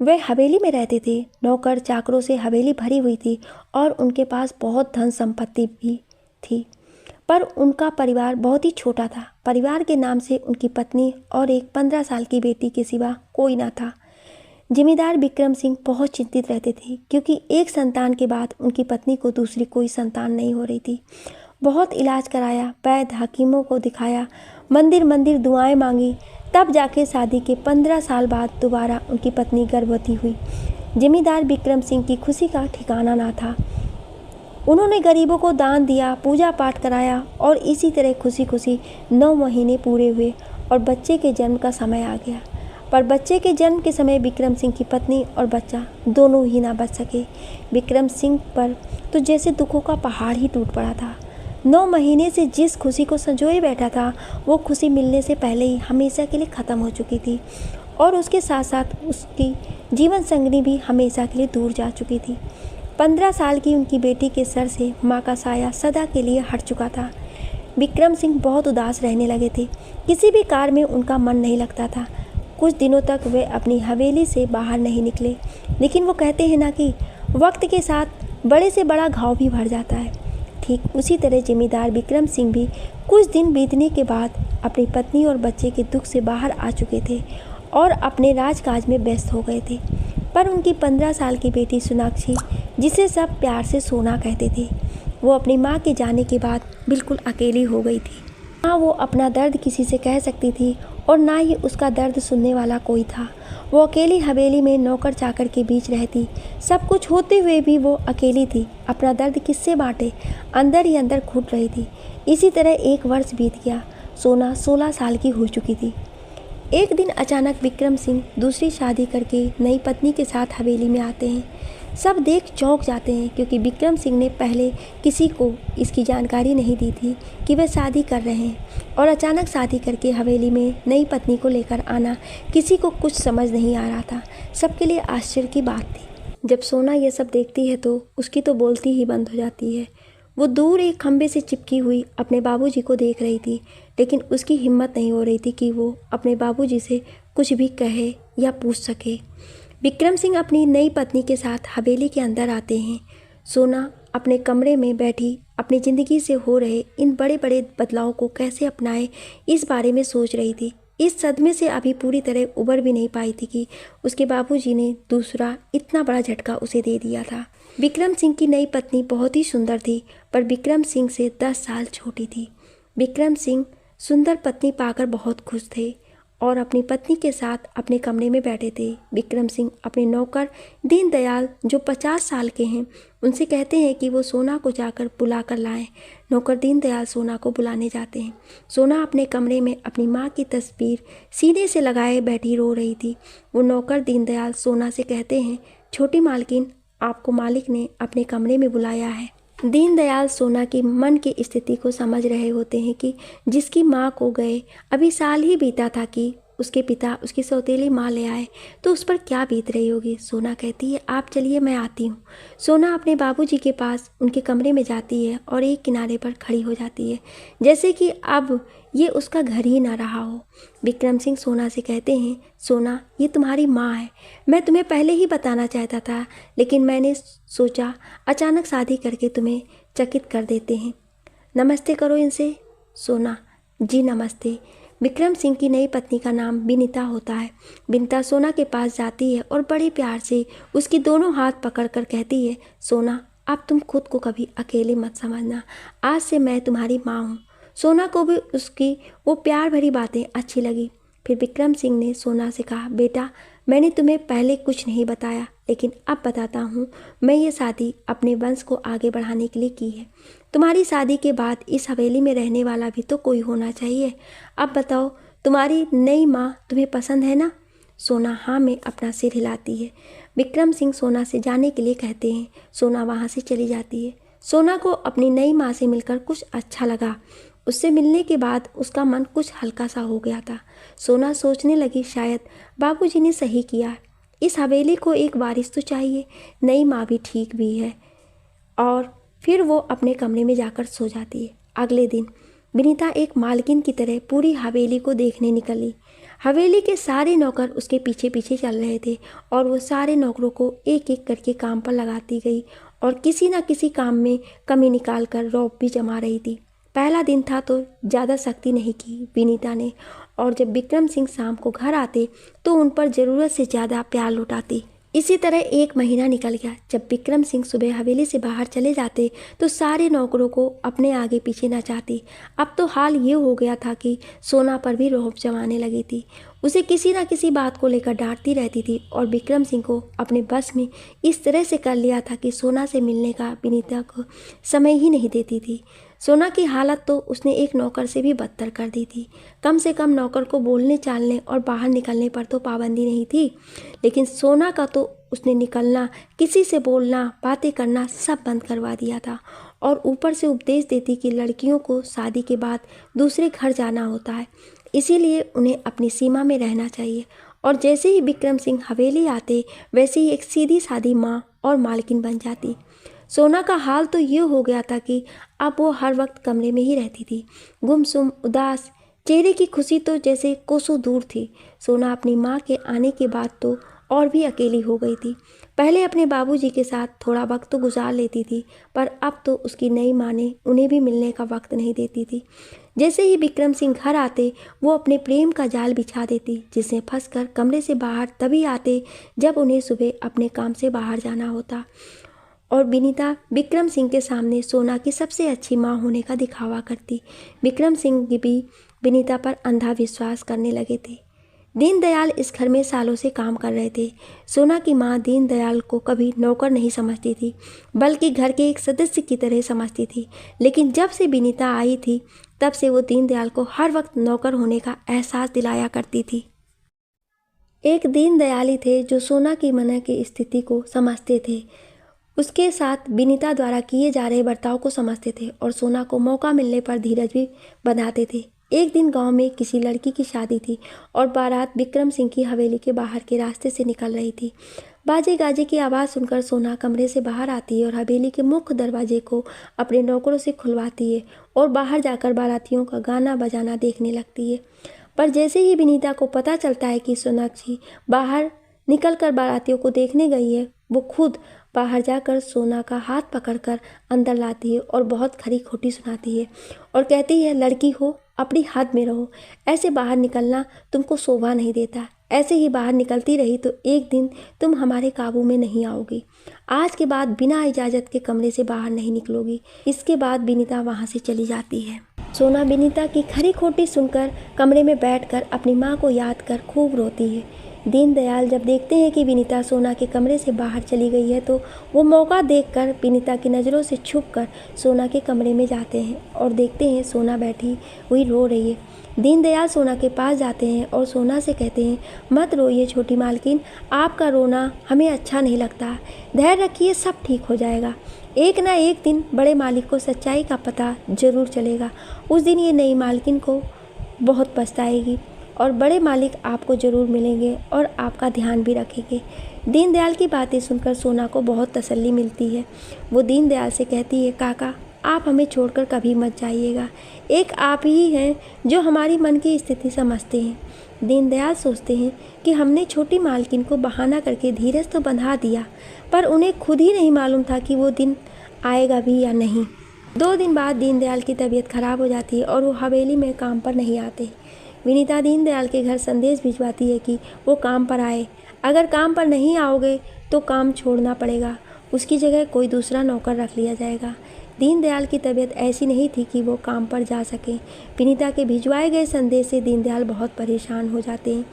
वे हवेली में रहते थे, नौकर चाकरों से हवेली भरी हुई थी और उनके पास बहुत धन संपत्ति भी थी, पर उनका परिवार बहुत ही छोटा था। परिवार के नाम से उनकी पत्नी और एक 15 साल की बेटी के सिवा कोई ना था। जिम्मेदार विक्रम सिंह बहुत चिंतित रहते थे क्योंकि एक संतान के बाद उनकी पत्नी को दूसरी कोई संतान नहीं हो रही थी। बहुत इलाज कराया, वैद्य हकीमों को दिखाया, मंदिर मंदिर दुआएं मांगी, तब जाके शादी के 15 साल बाद दोबारा उनकी पत्नी गर्भवती हुई। जमींदार विक्रम सिंह की खुशी का ठिकाना ना था। उन्होंने गरीबों को दान दिया, पूजा पाठ कराया और इसी तरह खुशी खुशी 9 महीने पूरे हुए और बच्चे के जन्म का समय आ गया। पर बच्चे के जन्म के समय विक्रम सिंह की पत्नी और बच्चा दोनों ही ना बच सके। विक्रम सिंह पर तो जैसे दुखों का पहाड़ ही टूट पड़ा था। 9 महीने से जिस खुशी को संजोए बैठा था, वो खुशी मिलने से पहले ही हमेशा के लिए ख़त्म हो चुकी थी और उसके साथ साथ उसकी जीवन संगिनी भी हमेशा के लिए दूर जा चुकी थी। 15 साल की उनकी बेटी के सर से माँ का साया सदा के लिए हट चुका था। विक्रम सिंह बहुत उदास रहने लगे थे। किसी भी कार्य में उनका मन नहीं लगता था। कुछ दिनों तक वे अपनी हवेली से बाहर नहीं निकले। लेकिन वो कहते हैं ना कि वक्त के साथ बड़े से बड़ा घाव भी भर जाता है। ठीक उसी तरह जमींदार विक्रम सिंह भी कुछ दिन बीतने के बाद अपनी पत्नी और बच्चे के दुख से बाहर आ चुके थे और अपने राजकाज में व्यस्त हो गए थे। पर उनकी 15 साल की बेटी सोनाक्षी, जिसे सब प्यार से सोना कहते थे, वो अपनी माँ के जाने के बाद बिल्कुल अकेली हो गई थी। ना वो अपना दर्द किसी से कह सकती थी और ना ही उसका दर्द सुनने वाला कोई था। वो अकेली हवेली में नौकर चाकर के बीच रहती। सब कुछ होते हुए भी वो अकेली थी। अपना दर्द किससे बांटे, अंदर ही अंदर घुट रही थी। इसी तरह 1 वर्ष बीत गया। सोना 16 साल की हो चुकी थी। एक दिन अचानक विक्रम सिंह दूसरी शादी करके नई पत्नी के साथ हवेली में आते हैं। सब देख चौंक जाते हैं क्योंकि विक्रम सिंह ने पहले किसी को इसकी जानकारी नहीं दी थी कि वे शादी कर रहे हैं और अचानक शादी करके हवेली में नई पत्नी को लेकर आना किसी को कुछ समझ नहीं आ रहा था। सबके लिए आश्चर्य की बात थी। जब सोना ये सब देखती है तो उसकी तो बोलती ही बंद हो जाती है। वो दूर एक खंबे से चिपकी हुई अपने बाबूजी को देख रही थी, लेकिन उसकी हिम्मत नहीं हो रही थी कि वो अपने बाबूजी से कुछ भी कहे या पूछ सके। विक्रम सिंह अपनी नई पत्नी के साथ हवेली के अंदर आते हैं। सोना अपने कमरे में बैठी अपनी ज़िंदगी से हो रहे इन बड़े बड़े बदलावों को कैसे अपनाए, इस बारे में सोच रही थी। इस सदमे से अभी पूरी तरह उबर भी नहीं पाई थी कि उसके बाबूजी ने दूसरा इतना बड़ा झटका उसे दे दिया था। विक्रम सिंह की नई पत्नी बहुत ही सुंदर थी, पर विक्रम सिंह से 10 साल छोटी थी। विक्रम सिंह सुंदर पत्नी पाकर बहुत खुश थे और अपनी पत्नी के साथ अपने कमरे में बैठे थे। विक्रम सिंह अपने नौकर दीनदयाल, जो 50 साल के हैं, उनसे कहते हैं कि वो सोना को जाकर बुला कर लाएं। नौकर दीनदयाल सोना को बुलाने जाते हैं। सोना अपने कमरे में अपनी माँ की तस्वीर सीने से लगाए बैठी रो रही थी। वो नौकर दीनदयाल सोना से कहते हैं, छोटी मालकिन, आपको मालिक ने अपने कमरे में बुलाया है। दीनदयाल सोना की मन की स्थिति को समझ रहे होते हैं कि जिसकी माँ को गए अभी साल ही बीता था कि उसके पिता उसकी सौतेली माँ ले आए, तो उस पर क्या बीत रही होगी। सोना कहती है, आप चलिए, मैं आती हूँ। सोना अपने बाबूजी के पास उनके कमरे में जाती है और एक किनारे पर खड़ी हो जाती है, जैसे कि अब ये उसका घर ही ना रहा हो। विक्रम सिंह सोना से कहते हैं, सोना, ये तुम्हारी माँ है। मैं तुम्हें पहले ही बताना चाहता था, लेकिन मैंने सोचा अचानक शादी करके तुम्हें चकित कर देते हैं। नमस्ते करो इनसे। सोना, जी नमस्ते। विक्रम सिंह की नई पत्नी का नाम विनीता होता है। विनीता सोना के पास जाती है और बड़े प्यार से उसकी दोनों हाथ पकड़कर कहती है, सोना, अब तुम खुद को कभी अकेली मत समझना। आज से मैं तुम्हारी माँ हूँ। सोना को भी उसकी वो प्यार भरी बातें अच्छी लगी। फिर विक्रम सिंह ने सोना से कहा, बेटा, मैंने तुम्हें पहले कुछ नहीं बताया, लेकिन अब बताता हूँ। मैं ये शादी अपने वंश को आगे बढ़ाने के लिए की है। तुम्हारी शादी के बाद इस हवेली में रहने वाला भी तो कोई होना चाहिए। अब बताओ, तुम्हारी नई माँ तुम्हें पसंद है ना? सोना हाँ में अपना सिर हिलाती है। विक्रम सिंह सोना से जाने के लिए कहते हैं। सोना वहाँ से चली जाती है। सोना को अपनी नई माँ से मिलकर कुछ अच्छा लगा। उससे मिलने के बाद उसका मन कुछ हल्का सा हो गया था। सोना सोचने लगी, शायद बाबूजी ने सही किया। इस हवेली को एक वारिस तो चाहिए, नई माँ भी ठीक भी है। और फिर वो अपने कमरे में जाकर सो जाती है। अगले दिन विनीता एक मालकिन की तरह पूरी हवेली को देखने निकली। हवेली के सारे नौकर उसके पीछे पीछे चल रहे थे और वो सारे नौकरों को एक एक करके काम पर लगाती गई और किसी न किसी काम में कमी निकाल कर रौब भी जमा रही थी। पहला दिन था तो ज़्यादा सख्ती नहीं की विनीता ने, और जब विक्रम सिंह शाम को घर आते तो उन पर ज़रूरत से ज़्यादा प्यार लुटाती। इसी तरह एक महीना निकल गया। जब विक्रम सिंह सुबह हवेली से बाहर चले जाते तो सारे नौकरों को अपने आगे पीछे नचाती। अब तो हाल ये हो गया था कि सोना पर भी रौब जमाने लगी थी। उसे किसी न किसी बात को लेकर डांटती रहती थी और विक्रम सिंह को अपने बस में इस तरह से कर लिया था कि सोना से मिलने का विनीता को समय ही नहीं देती थी। सोना की हालत तो उसने एक नौकर से भी बदतर कर दी थी। कम से कम नौकर को बोलने चालने और बाहर निकलने पर तो पाबंदी नहीं थी, लेकिन सोना का तो उसने निकलना, किसी से बोलना, बातें करना सब बंद करवा दिया था। और ऊपर से उपदेश देती कि लड़कियों को शादी के बाद दूसरे घर जाना होता है, इसीलिए उन्हें अपनी सीमा में रहना चाहिए। और जैसे ही विक्रम सिंह हवेली आते वैसे ही एक सीधी सादी माँ और मालकिन बन जाती। सोना का हाल तो ये हो गया था कि अब वो हर वक्त कमरे में ही रहती थी, गुमसुम, उदास। चेहरे की खुशी तो जैसे कोसों दूर थी। सोना अपनी माँ के आने के बाद तो और भी अकेली हो गई थी। पहले अपने बाबूजी के साथ थोड़ा वक्त तो गुजार लेती थी, पर अब तो उसकी नई माँ ने उन्हें भी मिलने का वक्त नहीं देती थी। जैसे ही विक्रम सिंह घर आते वो अपने प्रेम का जाल बिछा देती, जिसमें फंसकर कमरे से बाहर तभी आते जब उन्हें सुबह अपने काम से बाहर जाना होता। और विनीता विक्रम सिंह के सामने सोना की सबसे अच्छी माँ होने का दिखावा करती। विक्रम सिंह भी विनीता पर अंधा विश्वास करने लगे थे। दीनदयाल इस घर में सालों से काम कर रहे थे। सोना की माँ दीनदयाल को कभी नौकर नहीं समझती थी, बल्कि घर के एक सदस्य की तरह समझती थी। लेकिन जब से विनीता आई थी तब से वो दीनदयाल को हर वक्त नौकर होने का एहसास दिलाया करती थी। एक दीनदयाल ही थे जो सोना की मन की स्थिति को समझते थे, उसके साथ विनीता द्वारा किए जा रहे बर्ताव को समझते थे और सोना को मौका मिलने पर धीरज भी बंधाते थे। एक दिन गांव में किसी लड़की की शादी थी और बारात विक्रम सिंह की हवेली के बाहर के रास्ते से निकल रही थी। बाजे गाजे की आवाज़ सुनकर सोना कमरे से बाहर आती है और हवेली के मुख्य दरवाजे को अपने नौकरों से खुलवाती है और बाहर जाकर बारातियों का गाना बजाना देखने लगती है। पर जैसे ही विनीता को पता चलता है कि सोनाक्षी बाहर निकलकर बारातियों को देखने गई है, वो खुद बाहर जाकर सोना का हाथ पकड़कर अंदर लाती है और बहुत खरी खोटी सुनाती है और कहती है, लड़की हो, अपनी हद में रहो, ऐसे बाहर निकलना तुमको शोभा नहीं देता। ऐसे ही बाहर निकलती रही तो एक दिन तुम हमारे काबू में नहीं आओगी। आज के बाद बिना इजाज़त के कमरे से बाहर नहीं निकलोगी। इसके बाद विनीता वहाँ से चली जाती है। सोना विनीता की खरी खोटी सुनकर कमरे में बैठकर अपनी माँ को याद कर खूब रोती है। दीनदयाल जब देखते हैं कि विनीता सोना के कमरे से बाहर चली गई है तो वो मौका देखकर विनीता की नज़रों से छुपकर सोना के कमरे में जाते हैं और देखते हैं सोना बैठी हुई रो रही है। दीनदयाल सोना के पास जाते हैं और सोना से कहते हैं, मत रोइए छोटी मालकिन, आपका रोना हमें अच्छा नहीं लगता। धैर्य रखिए, सब ठीक हो जाएगा। एक ना एक दिन बड़े मालिक को सच्चाई का पता जरूर चलेगा। उस दिन ये नई मालकिन को बहुत पछताएगी और बड़े मालिक आपको ज़रूर मिलेंगे और आपका ध्यान भी रखेंगे। दीनदयाल की बातें सुनकर सोना को बहुत तसल्ली मिलती है। वो दीनदयाल से कहती है, काका आप हमें छोड़कर कभी मत जाइएगा। एक आप ही हैं जो हमारी मन की स्थिति समझते हैं। दीनदयाल सोचते हैं कि हमने छोटी मालकिन को बहाना करके धीरज तो बंधा दिया, पर उन्हें खुद ही नहीं मालूम था कि वो दिन आएगा भी या नहीं। 2 दिन बाद दीनदयाल की तबीयत खराब हो जाती है और वो हवेली में काम पर नहीं आते। विनीता दीनदयाल के घर संदेश भिजवाती है कि वो काम पर आए। अगर काम पर नहीं आओगे तो काम छोड़ना पड़ेगा, उसकी जगह कोई दूसरा नौकर रख लिया जाएगा। दीनदयाल की तबीयत ऐसी नहीं थी कि वो काम पर जा सकें। विनीता के भिजवाए गए संदेश से दीनदयाल बहुत परेशान हो जाते हैं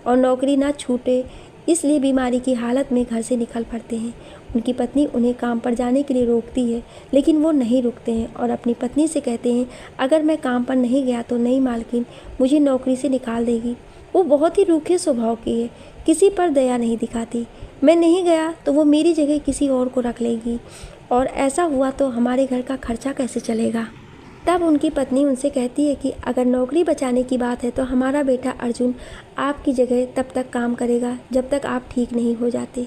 और नौकरी ना छूटे इसलिए बीमारी की हालत में घर से निकल पड़ते हैं। उनकी पत्नी उन्हें काम पर जाने के लिए रोकती है, लेकिन वो नहीं रुकते हैं और अपनी पत्नी से कहते हैं, अगर मैं काम पर नहीं गया तो नई मालकिन मुझे नौकरी से निकाल देगी। वो बहुत ही रूखे स्वभाव की है, किसी पर दया नहीं दिखाती। मैं नहीं गया तो वो मेरी जगह किसी और को रख लेगी और ऐसा हुआ तो हमारे घर का खर्चा कैसे चलेगा। तब उनकी पत्नी उनसे कहती है कि अगर नौकरी बचाने की बात है तो हमारा बेटा अर्जुन आपकी जगह तब तक काम करेगा जब तक आप ठीक नहीं हो जाते।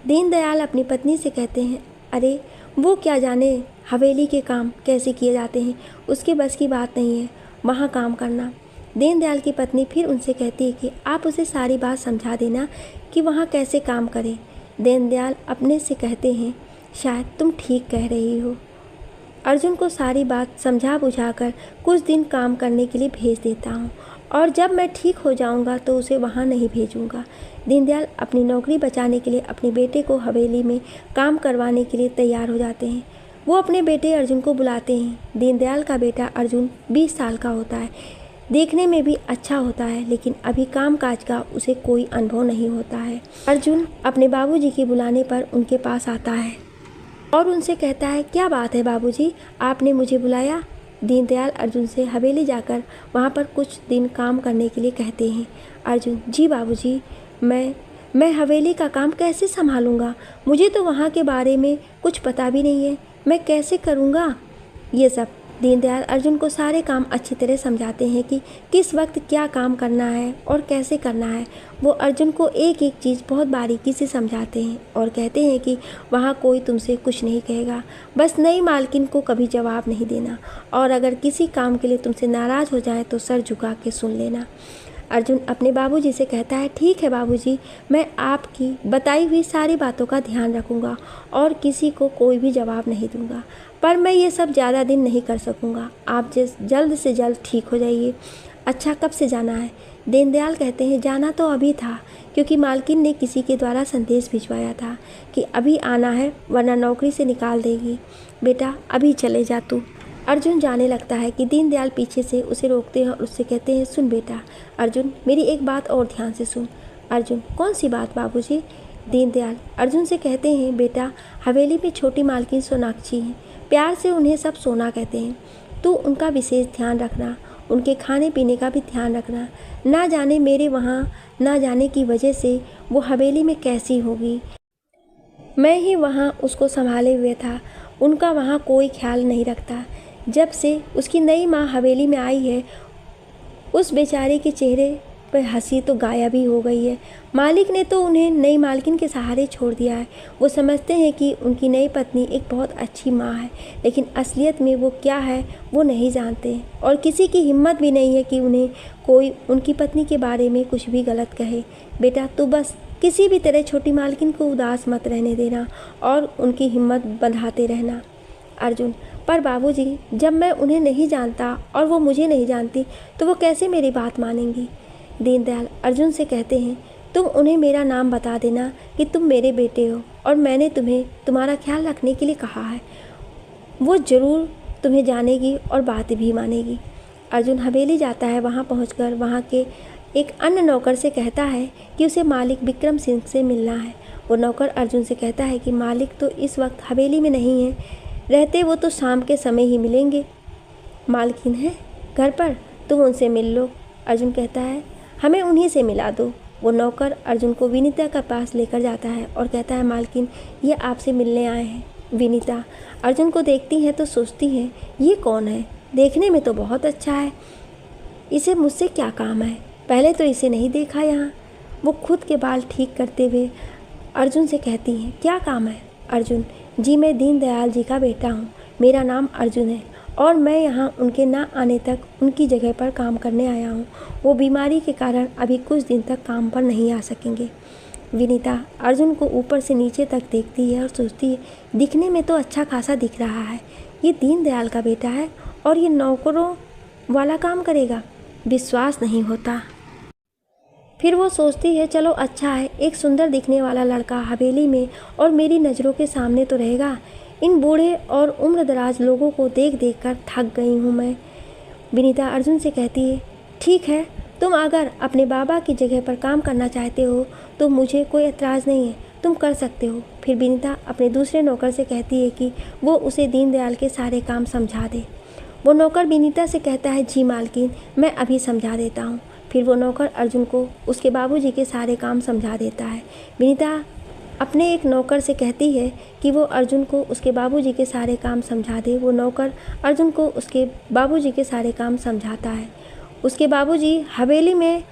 दीनदयाल अपनी पत्नी से कहते हैं, अरे वो क्या जाने हवेली के काम कैसे किए जाते हैं, उसके बस की बात नहीं है वहाँ काम करना। दीनदयाल की पत्नी फिर उनसे कहती है कि आप उसे सारी बात समझा देना कि वहाँ कैसे काम करें। दीनदयाल अपने से कहते हैं, शायद तुम ठीक कह रही हो। अर्जुन को सारी बात समझा बुझाकर कुछ दिन काम करने के लिए भेज देता हूँ और जब मैं ठीक हो जाऊंगा तो उसे वहाँ नहीं भेजूंगा। दीनदयाल अपनी नौकरी बचाने के लिए अपने बेटे को हवेली में काम करवाने के लिए तैयार हो जाते हैं। वो अपने बेटे अर्जुन को बुलाते हैं। दीनदयाल का बेटा अर्जुन 20 साल का होता है, देखने में भी अच्छा होता है, लेकिन अभी कामकाज का उसे कोई अनुभव नहीं होता है। अर्जुन अपने बाबूजी के बुलाने पर उनके पास आता है और उनसे कहता है, क्या बात है बाबूजी, आपने मुझे बुलाया? दीनदयाल अर्जुन से हवेली जाकर वहाँ पर कुछ दिन काम करने के लिए कहते हैं। अर्जुन, जी बाबूजी, मैं हवेली का काम कैसे संभालूंगा? मुझे तो वहाँ के बारे में कुछ पता भी नहीं है, मैं कैसे करूँगा ये सब? दीनदयाल अर्जुन को सारे काम अच्छी तरह समझाते हैं कि किस वक्त क्या काम करना है और कैसे करना है। वो अर्जुन को एक एक चीज़ बहुत बारीकी से समझाते हैं और कहते हैं कि वहाँ कोई तुमसे कुछ नहीं कहेगा, बस नई मालकिन को कभी जवाब नहीं देना, और अगर किसी काम के लिए तुमसे नाराज़ हो जाए तो सर झुका के सुन लेना। अर्जुन अपने बाबूजी से कहता है, ठीक है बाबूजी, मैं आपकी बताई हुई सारी बातों का ध्यान रखूँगा और किसी को कोई भी जवाब नहीं दूँगा, पर मैं ये सब ज़्यादा दिन नहीं कर सकूँगा। आप जल्द से जल्द ठीक हो जाइए। अच्छा, कब से जाना है? दीनदयाल कहते हैं, जाना तो अभी था, क्योंकि मालकिन ने किसी के द्वारा संदेश भिजवाया था कि अभी आना है वरना नौकरी से निकाल देगी। बेटा अभी चले जा तू। अर्जुन जाने लगता है कि दीनदयाल पीछे से उसे रोकते हैं और उससे कहते हैं, सुन बेटा अर्जुन, मेरी एक बात और ध्यान से सुन। अर्जुन, कौन सी बात बाबूजी? दीनदयाल अर्जुन से कहते हैं, बेटा हवेली में छोटी मालकिन सोनाक्षी हैं, प्यार से उन्हें सब सोना कहते हैं। तू उनका विशेष ध्यान रखना, उनके खाने पीने का भी ध्यान रखना। ना जाने मेरे वहाँ ना जाने की वजह से वो हवेली में कैसी होगी। मैं ही वहाँ उसको संभाले हुए था, उनका वहाँ कोई ख्याल नहीं रखता। जब से उसकी नई माँ हवेली में आई है, उस बेचारे के चेहरे पर हंसी तो गायब ही हो गई है। मालिक ने तो उन्हें नई मालकिन के सहारे छोड़ दिया है। वो समझते हैं कि उनकी नई पत्नी एक बहुत अच्छी माँ है, लेकिन असलियत में वो क्या है वो नहीं जानते, और किसी की हिम्मत भी नहीं है कि उन्हें कोई उनकी पत्नी के बारे में कुछ भी गलत कहे। बेटा तू बस किसी भी तरह छोटी मालकिन को उदास मत रहने देना और उनकी हिम्मत बढ़ाते रहना। अर्जुन, पर बाबूजी, जब मैं उन्हें नहीं जानता और वो मुझे नहीं जानती तो वो कैसे मेरी बात मानेंगी? दीनदयाल अर्जुन से कहते हैं, तुम उन्हें मेरा नाम बता देना कि तुम मेरे बेटे हो और मैंने तुम्हें तुम्हारा ख्याल रखने के लिए कहा है। वो ज़रूर तुम्हें जानेगी और बात भी मानेगी। अर्जुन हवेली जाता है। वहाँ पहुँचकर वहाँ के एक अन्य नौकर से कहता है कि उसे मालिक विक्रम सिंह से मिलना है। वो नौकर अर्जुन से कहता है कि मालिक तो इस वक्त हवेली में नहीं है, रहते वो तो शाम के समय ही मिलेंगे। मालकिन है घर पर, तुम उनसे मिल लो। अर्जुन कहता है, हमें उन्हीं से मिला दो। वो नौकर अर्जुन को विनीता के पास लेकर जाता है और कहता है, मालकिन ये आपसे मिलने आए हैं। विनीता अर्जुन को देखती है तो सोचती है, ये कौन है? देखने में तो बहुत अच्छा है, इसे मुझसे क्या काम है? पहले तो इसे नहीं देखा यहाँ। वो खुद के बाल ठीक करते हुए अर्जुन से कहती हैं, क्या काम है? अर्जुन, जी मैं दीनदयाल जी का बेटा हूँ, मेरा नाम अर्जुन है और मैं यहाँ उनके ना आने तक उनकी जगह पर काम करने आया हूँ। वो बीमारी के कारण अभी कुछ दिन तक काम पर नहीं आ सकेंगे। विनीता अर्जुन को ऊपर से नीचे तक देखती है और सोचती है, दिखने में तो अच्छा खासा दिख रहा है, ये दीनदयाल का बेटा है और ये नौकरों वाला काम करेगा, विश्वास नहीं होता। फिर वो सोचती है, चलो अच्छा है, एक सुंदर दिखने वाला लड़का हवेली में और मेरी नज़रों के सामने तो रहेगा। इन बूढ़े और उम्रदराज लोगों को देख देख कर थक गई हूँ मैं। विनीता अर्जुन से कहती है, ठीक है, तुम अगर अपने बाबा की जगह पर काम करना चाहते हो तो मुझे कोई एतराज़ नहीं है, तुम कर सकते हो। फिर विनीता अपने दूसरे नौकर से कहती है कि वो उसे दीनदयाल के सारे काम समझा दे। वो नौकर विनीता से कहता है, जी मालकिन, मैं अभी समझा देता हूँ। फिर वो नौकर अर्जुन को उसके बाबूजी के सारे काम समझा देता है। विनीता अपने एक नौकर से कहती है कि वो अर्जुन को उसके बाबूजी के सारे काम समझा दे। वो नौकर अर्जुन को उसके बाबूजी के सारे काम समझाता है। उसके बाबूजी हवेली में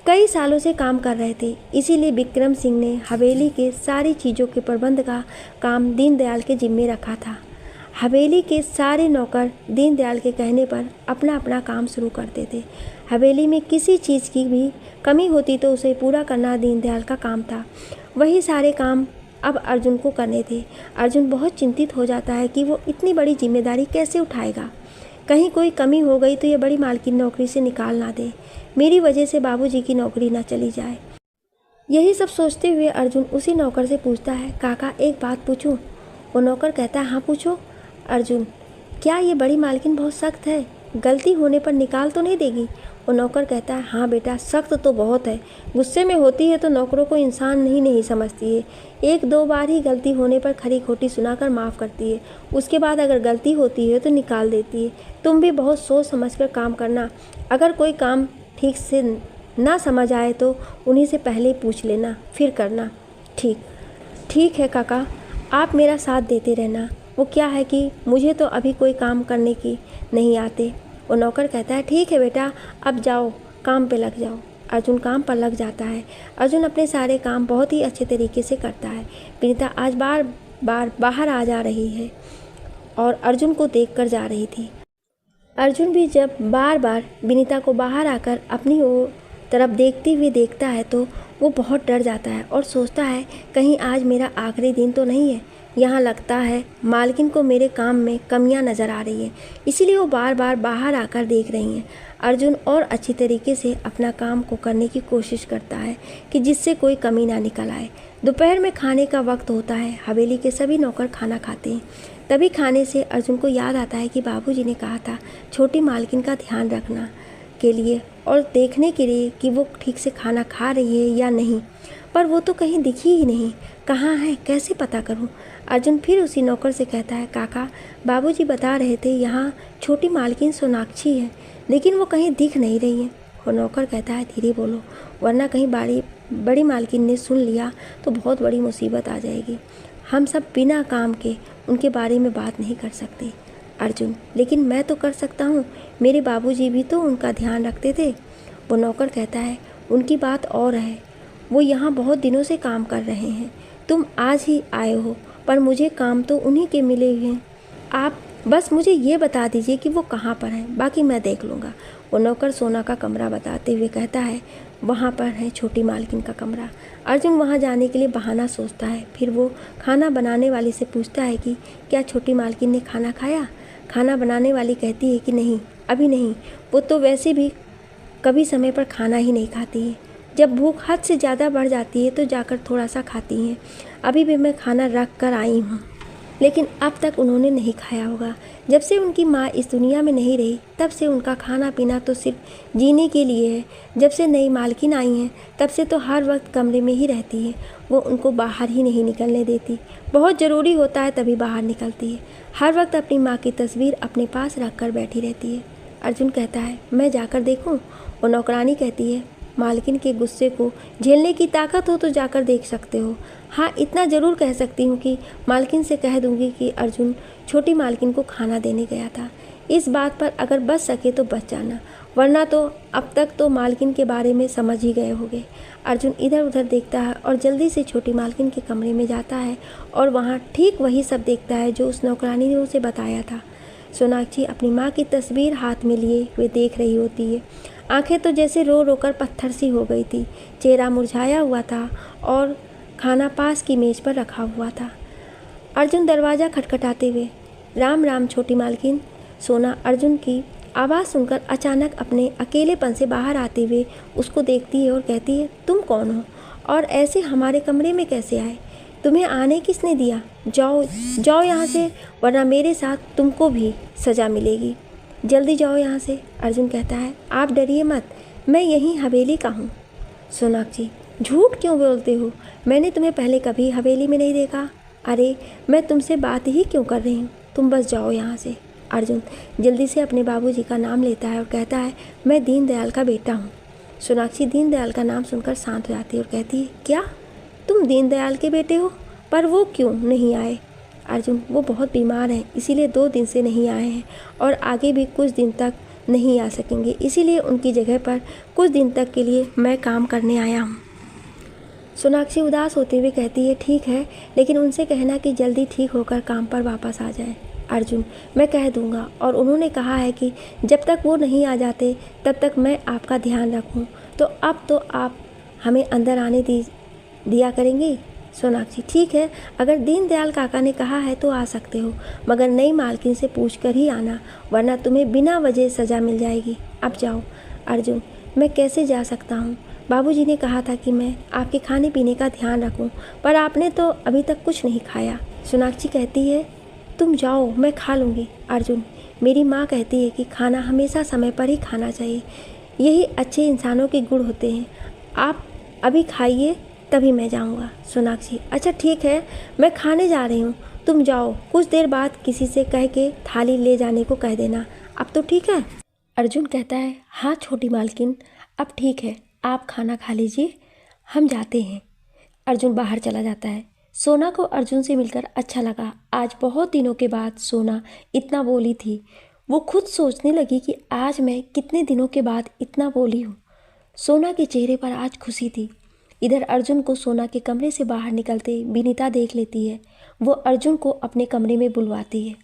कई सालों से काम कर रहे थे, इसीलिए विक्रम सिंह ने हवेली के सारी चीज़ों के प्रबंध का काम दीनदयाल के जिम्मे रखा था। हवेली के सारे नौकर दीनदयाल के कहने पर अपना अपना काम शुरू करते थे। हवेली में किसी चीज़ की भी कमी होती तो उसे पूरा करना दीनदयाल का काम था। वही सारे काम अब अर्जुन को करने थे। अर्जुन बहुत चिंतित हो जाता है कि वो इतनी बड़ी जिम्मेदारी कैसे उठाएगा। कहीं कोई कमी हो गई तो ये बड़ी मालकिन नौकरी से निकाल ना दे। मेरी वजह से बाबूजी की नौकरी न चली जाए। यही सब सोचते हुए अर्जुन उसी नौकर से पूछता है, काका एक बात पूछूं? वो नौकर कहता है, हाँ पूछो। अर्जुन, क्या ये बड़ी मालकिन बहुत सख्त है? गलती होने पर निकाल तो नहीं देगी? वो नौकर कहता है, हाँ बेटा, सख्त तो बहुत है। गुस्से में होती है तो नौकरों को इंसान नहीं समझती है। एक दो बार ही गलती होने पर खरी खोटी सुनाकर माफ़ करती है। उसके बाद अगर गलती होती है तो निकाल देती है। तुम भी बहुत सोच समझ कर काम करना। अगर कोई काम ठीक से ना समझ आए तो उन्हीं से पहले पूछ लेना, फिर करना। ठीक है काका, आप मेरा साथ देते रहना। वो क्या है कि मुझे तो अभी कोई काम करने की नहीं आते। वो नौकर कहता है, ठीक है बेटा, अब जाओ काम पे लग जाओ। अर्जुन काम पर लग जाता है। अर्जुन अपने सारे काम बहुत ही अच्छे तरीके से करता है। विनीता आज बार बार बाहर आ जा रही है और अर्जुन को देख कर जा रही थी। अर्जुन भी जब बार बार विनीता को बाहर आकर अपनी ओर तरफ देखती हुई देखता है तो वो बहुत डर जाता है और सोचता है, कहीं आज मेरा आखिरी दिन तो नहीं है। यहाँ लगता है मालकिन को मेरे काम में कमियां नज़र आ रही हैं, इसीलिए वो बार बार बाहर आकर देख रही हैं। अर्जुन और अच्छी तरीके से अपना काम को करने की कोशिश करता है कि जिससे कोई कमी ना निकल आए। दोपहर में खाने का वक्त होता है। हवेली के सभी नौकर खाना खाते हैं। तभी खाने से अर्जुन को याद आता है कि बाबूजी ने कहा था छोटी मालकिन का ध्यान रखना के लिए और देखने के लिए कि वो ठीक से खाना खा रही है या नहीं, पर वो तो कहीं दिखी ही नहीं। कहाँ है, कैसे पता करूं? अर्जुन फिर उसी नौकर से कहता है, काका बाबूजी बता रहे थे यहाँ छोटी मालकिन सोनाक्षी है, लेकिन वो कहीं दिख नहीं रही है। वो नौकर कहता है, धीरे बोलो वरना कहीं बड़ी मालकिन ने सुन लिया तो बहुत बड़ी मुसीबत आ जाएगी। हम सब बिना काम के उनके बारे में बात नहीं कर सकते। अर्जुन, लेकिन मैं तो कर सकता हूँ, मेरे बाबूजी भी तो उनका ध्यान रखते थे। वो नौकर कहता है, उनकी बात और है, वो यहाँ बहुत दिनों से काम कर रहे हैं। तुम आज ही आए हो, पर मुझे काम तो उन्हीं के मिले हुए हैं। आप बस मुझे ये बता दीजिए कि वो कहाँ पर हैं, बाकी मैं देख लूँगा। वो नौकर सोना का कमरा बताते हुए कहता है, वहाँ पर है छोटी मालकिन का कमरा। अर्जुन वहाँ जाने के लिए बहाना सोचता है। फिर वो खाना बनाने वाली से पूछता है कि क्या छोटी मालकिन ने खाना खाया? खाना बनाने वाली कहती है कि नहीं, अभी नहीं, वो तो वैसे भी कभी समय पर खाना ही नहीं खाती है। जब भूख हद से ज़्यादा बढ़ जाती है तो जाकर थोड़ा सा खाती हैं। अभी भी मैं खाना रख कर आई हूँ, लेकिन अब तक उन्होंने नहीं खाया होगा। जब से उनकी माँ इस दुनिया में नहीं रही तब से उनका खाना पीना तो सिर्फ जीने के लिए है। जब से नई मालकिन आई हैं तब से तो हर वक्त कमरे में ही रहती है। वो उनको बाहर ही नहीं निकलने देती। बहुत ज़रूरी होता है तभी बाहर निकलती है। हर वक्त अपनी माँ की तस्वीर अपने पास रख कर बैठी रहती है। अर्जुन कहता है, मैं जाकर देखूं? वो नौकरानी कहती है, मालकिन के गुस्से को झेलने की ताकत हो तो जाकर देख सकते हो। हाँ, इतना ज़रूर कह सकती हूँ कि मालकिन से कह दूँगी कि अर्जुन छोटी मालकिन को खाना देने गया था। इस बात पर अगर बच सके तो बच जाना, वरना तो अब तक तो मालकिन के बारे में समझ ही गए होगे। अर्जुन इधर उधर देखता है और जल्दी से छोटी मालकिन के कमरे में जाता है और वहाँ ठीक वही सब देखता है जो उस नौकरानी ने उसे बताया था। सोनाक्षी अपनी माँ की तस्वीर हाथ में लिए हुए देख रही होती है। आंखें तो जैसे रो रो कर पत्थर सी हो गई थी। चेहरा मुरझाया हुआ था और खाना पास की मेज पर रखा हुआ था। अर्जुन दरवाज़ा खटखटाते हुए, राम राम छोटी मालकिन। सोना अर्जुन की आवाज़ सुनकर अचानक अपने अकेलेपन से बाहर आते हुए उसको देखती है और कहती है, तुम कौन हो और ऐसे हमारे कमरे में कैसे आए? तुम्हें आने किसने दिया? जाओ जाओ यहाँ से, वरना मेरे साथ तुमको भी सज़ा मिलेगी। जल्दी जाओ यहाँ से। अर्जुन कहता है, आप डरिए मत, मैं यहीं हवेली का हूँ। सोनाक्षी, झूठ क्यों बोलते हो? मैंने तुम्हें पहले कभी हवेली में नहीं देखा। अरे मैं तुमसे बात ही क्यों कर रही हूँ, तुम बस जाओ यहाँ से। अर्जुन जल्दी से अपने बाबूजी का नाम लेता है और कहता है, मैं दीनदयाल का बेटा हूँ। सोनाक्षी दीनदयाल का नाम सुनकर शांत हो जाती है और कहती है, क्या तुम दीनदयाल के बेटे हो? पर वो क्यों नहीं आए? अर्जुन, वो बहुत बीमार हैं, इसीलिए 2 दिन से नहीं आए हैं और आगे भी कुछ दिन तक नहीं आ सकेंगे, इसीलिए उनकी जगह पर कुछ दिन तक के लिए मैं काम करने आया हूँ। सोनाक्षी उदास होते हुए कहती है, ठीक है, लेकिन उनसे कहना कि जल्दी ठीक होकर काम पर वापस आ जाए। अर्जुन, मैं कह दूंगा, और उन्होंने कहा है कि जब तक वो नहीं आ जाते तब तक मैं आपका ध्यान रखूं, तो अब तो आप हमें अंदर आने दिया करेंगी। सोनाक्षी, ठीक है, अगर दीनदयाल काका ने कहा है तो आ सकते हो, मगर नई मालकिन से पूछ कर ही आना, वरना तुम्हें बिना वजह सज़ा मिल जाएगी। अब जाओ। अर्जुन, मैं कैसे जा सकता हूँ? बाबूजी ने कहा था कि मैं आपके खाने पीने का ध्यान रखूं, पर आपने तो अभी तक कुछ नहीं खाया। सोनाक्षी कहती है, तुम जाओ, मैं खा लूँगी। अर्जुन, मेरी माँ कहती है कि खाना हमेशा समय पर ही खाना चाहिए, यही अच्छे इंसानों के गुण होते हैं। आप अभी खाइए, तभी मैं जाऊँगा। सोनाक्षी, अच्छा ठीक है, मैं खाने जा रही हूँ, तुम जाओ। कुछ देर बाद किसी से कह के थाली ले जाने को कह देना। अब तो ठीक है? अर्जुन कहता है, हाँ छोटी मालकिन, अब ठीक है, आप खाना खा लीजिए, हम जाते हैं। अर्जुन बाहर चला जाता है। सोना को अर्जुन से मिलकर अच्छा लगा। आज बहुत दिनों के बाद सोना इतना बोली थी। वो खुद सोचने लगी कि आज मैं कितने दिनों के बाद इतना बोली हूँ। सोना के चेहरे पर आज खुशी थी। इधर अर्जुन को सोना के कमरे से बाहर निकलते विनीता देख लेती है। वो अर्जुन को अपने कमरे में बुलवाती है।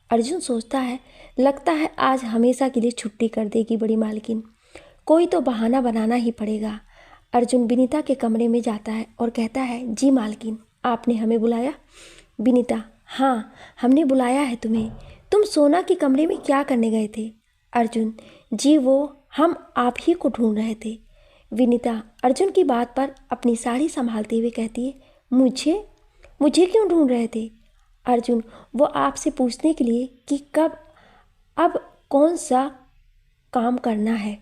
अर्जुन सोचता है, लगता है आज हमेशा के लिए छुट्टी कर देगी बड़ी मालकिन। कोई तो बहाना बनाना ही पड़ेगा। अर्जुन विनीता के कमरे में जाता है और कहता है, जी मालकिन, आपने हमें बुलाया? विनीता, हाँ, हमने बुलाया है तुम्हें। तुम सोना के कमरे में क्या करने गए थे? अर्जुन, जी हम आप ही को ढूंढ रहे थे। विनीता अर्जुन की बात पर अपनी साड़ी संभालते हुए कहती है, मुझे क्यों ढूंढ रहे थे? अर्जुन, वो आपसे पूछने के लिए कि कब अब कौन सा काम करना है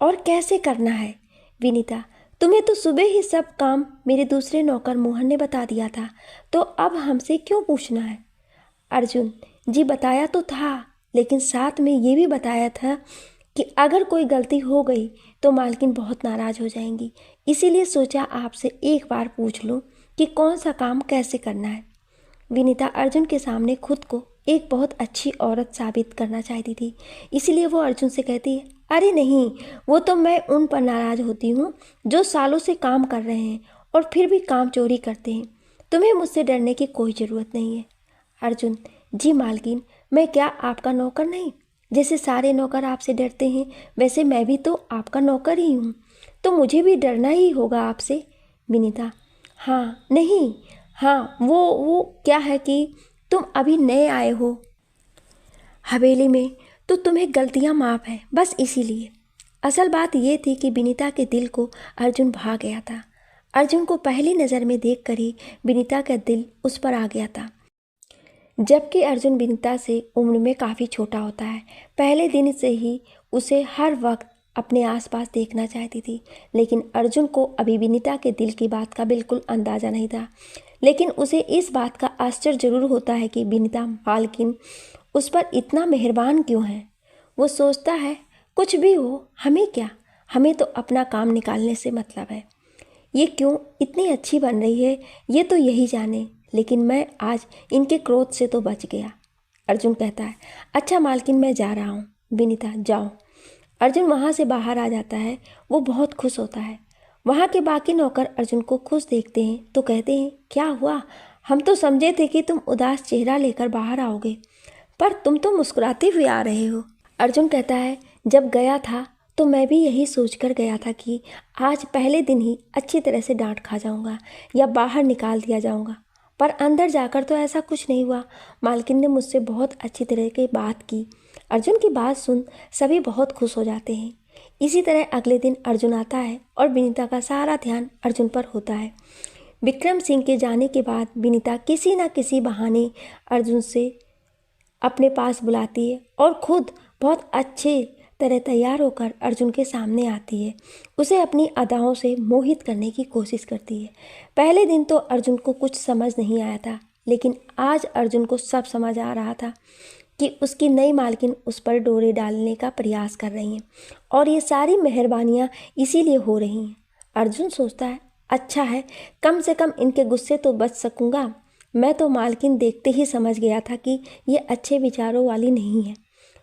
और कैसे करना है। विनीता, तुम्हें तो सुबह ही सब काम मेरे दूसरे नौकर मोहन ने बता दिया था, तो अब हमसे क्यों पूछना है? अर्जुन, जी बताया तो था, लेकिन साथ में ये भी बताया था कि अगर कोई गलती हो गई तो मालकिन बहुत नाराज़ हो जाएंगी, इसीलिए सोचा आपसे एक बार पूछ लूँ कि कौन सा काम कैसे करना है। विनीता अर्जुन के सामने खुद को एक बहुत अच्छी औरत साबित करना चाहती थी, इसीलिए वो अर्जुन से कहती है, अरे नहीं, वो तो मैं उन पर नाराज़ होती हूँ जो सालों से काम कर रहे हैं और फिर भी काम चोरी करते हैं। तुम्हें मुझसे डरने की कोई ज़रूरत नहीं है। अर्जुन, जी मालकिन, मैं क्या आपका नौकर नहीं? जैसे सारे नौकर आपसे डरते हैं, वैसे मैं भी तो आपका नौकर ही हूँ, तो मुझे भी डरना ही होगा आपसे। विनीता, हाँ नहीं, हाँ वो क्या है कि तुम अभी नए आए हो हवेली में, तो तुम्हें गलतियाँ माफ़ है, बस इसीलिए। असल बात ये थी कि विनीता के दिल को अर्जुन भा गया था। अर्जुन को पहली नज़र में देखकर ही विनीता का दिल उस पर आ गया था। जबकि अर्जुन विनीता से उम्र में काफ़ी छोटा होता है। पहले दिन से ही उसे हर वक्त अपने आसपास देखना चाहती थी, लेकिन अर्जुन को अभी विनीता के दिल की बात का बिल्कुल अंदाज़ा नहीं था। लेकिन उसे इस बात का आश्चर्य जरूर होता है कि विनीता मालकिन उस पर इतना मेहरबान क्यों है। वो सोचता है, कुछ भी हो, हमें क्या, हमें तो अपना काम निकालने से मतलब है। ये क्यों इतनी अच्छी बन रही है, ये तो यही जाने, लेकिन मैं आज इनके क्रोध से तो बच गया। अर्जुन कहता है, अच्छा मालकिन, मैं जा रहा हूँ। विनीता, जाओ। अर्जुन वहाँ से बाहर आ जाता है। वो बहुत खुश होता है। वहाँ के बाकी नौकर अर्जुन को खुश देखते हैं तो कहते हैं, क्या हुआ? हम तो समझे थे कि तुम उदास चेहरा लेकर बाहर आओगे, पर तुम तो मुस्कुराते हुए आ रहे हो। अर्जुन कहता है, जब गया था तो मैं भी यही सोचकर गया था कि आज पहले दिन ही अच्छी तरह से डांट खा जाऊंगा या बाहर निकाल दिया जाऊंगा, पर अंदर जाकर तो ऐसा कुछ नहीं हुआ। मालकिन ने मुझसे बहुत अच्छी तरह की बात की। अर्जुन की बात सुन सभी बहुत खुश हो जाते हैं। इसी तरह अगले दिन अर्जुन आता है और विनीता का सारा ध्यान अर्जुन पर होता है। विक्रम सिंह के जाने के बाद विनीता किसी न किसी बहाने अर्जुन से अपने पास बुलाती है और खुद बहुत अच्छे तरह तैयार होकर अर्जुन के सामने आती है। उसे अपनी अदाओं से मोहित करने की कोशिश करती है। पहले दिन तो अर्जुन को कुछ समझ नहीं आया था, लेकिन आज अर्जुन को सब समझ आ रहा था कि उसकी नई मालकिन उस पर डोरे डालने का प्रयास कर रही हैं और ये सारी मेहरबानियाँ इसीलिए हो रही हैं। अर्जुन सोचता है, अच्छा है, कम से कम इनके गुस्से तो बच सकूँगा। मैं तो मालकिन देखते ही समझ गया था कि ये अच्छे विचारों वाली नहीं है,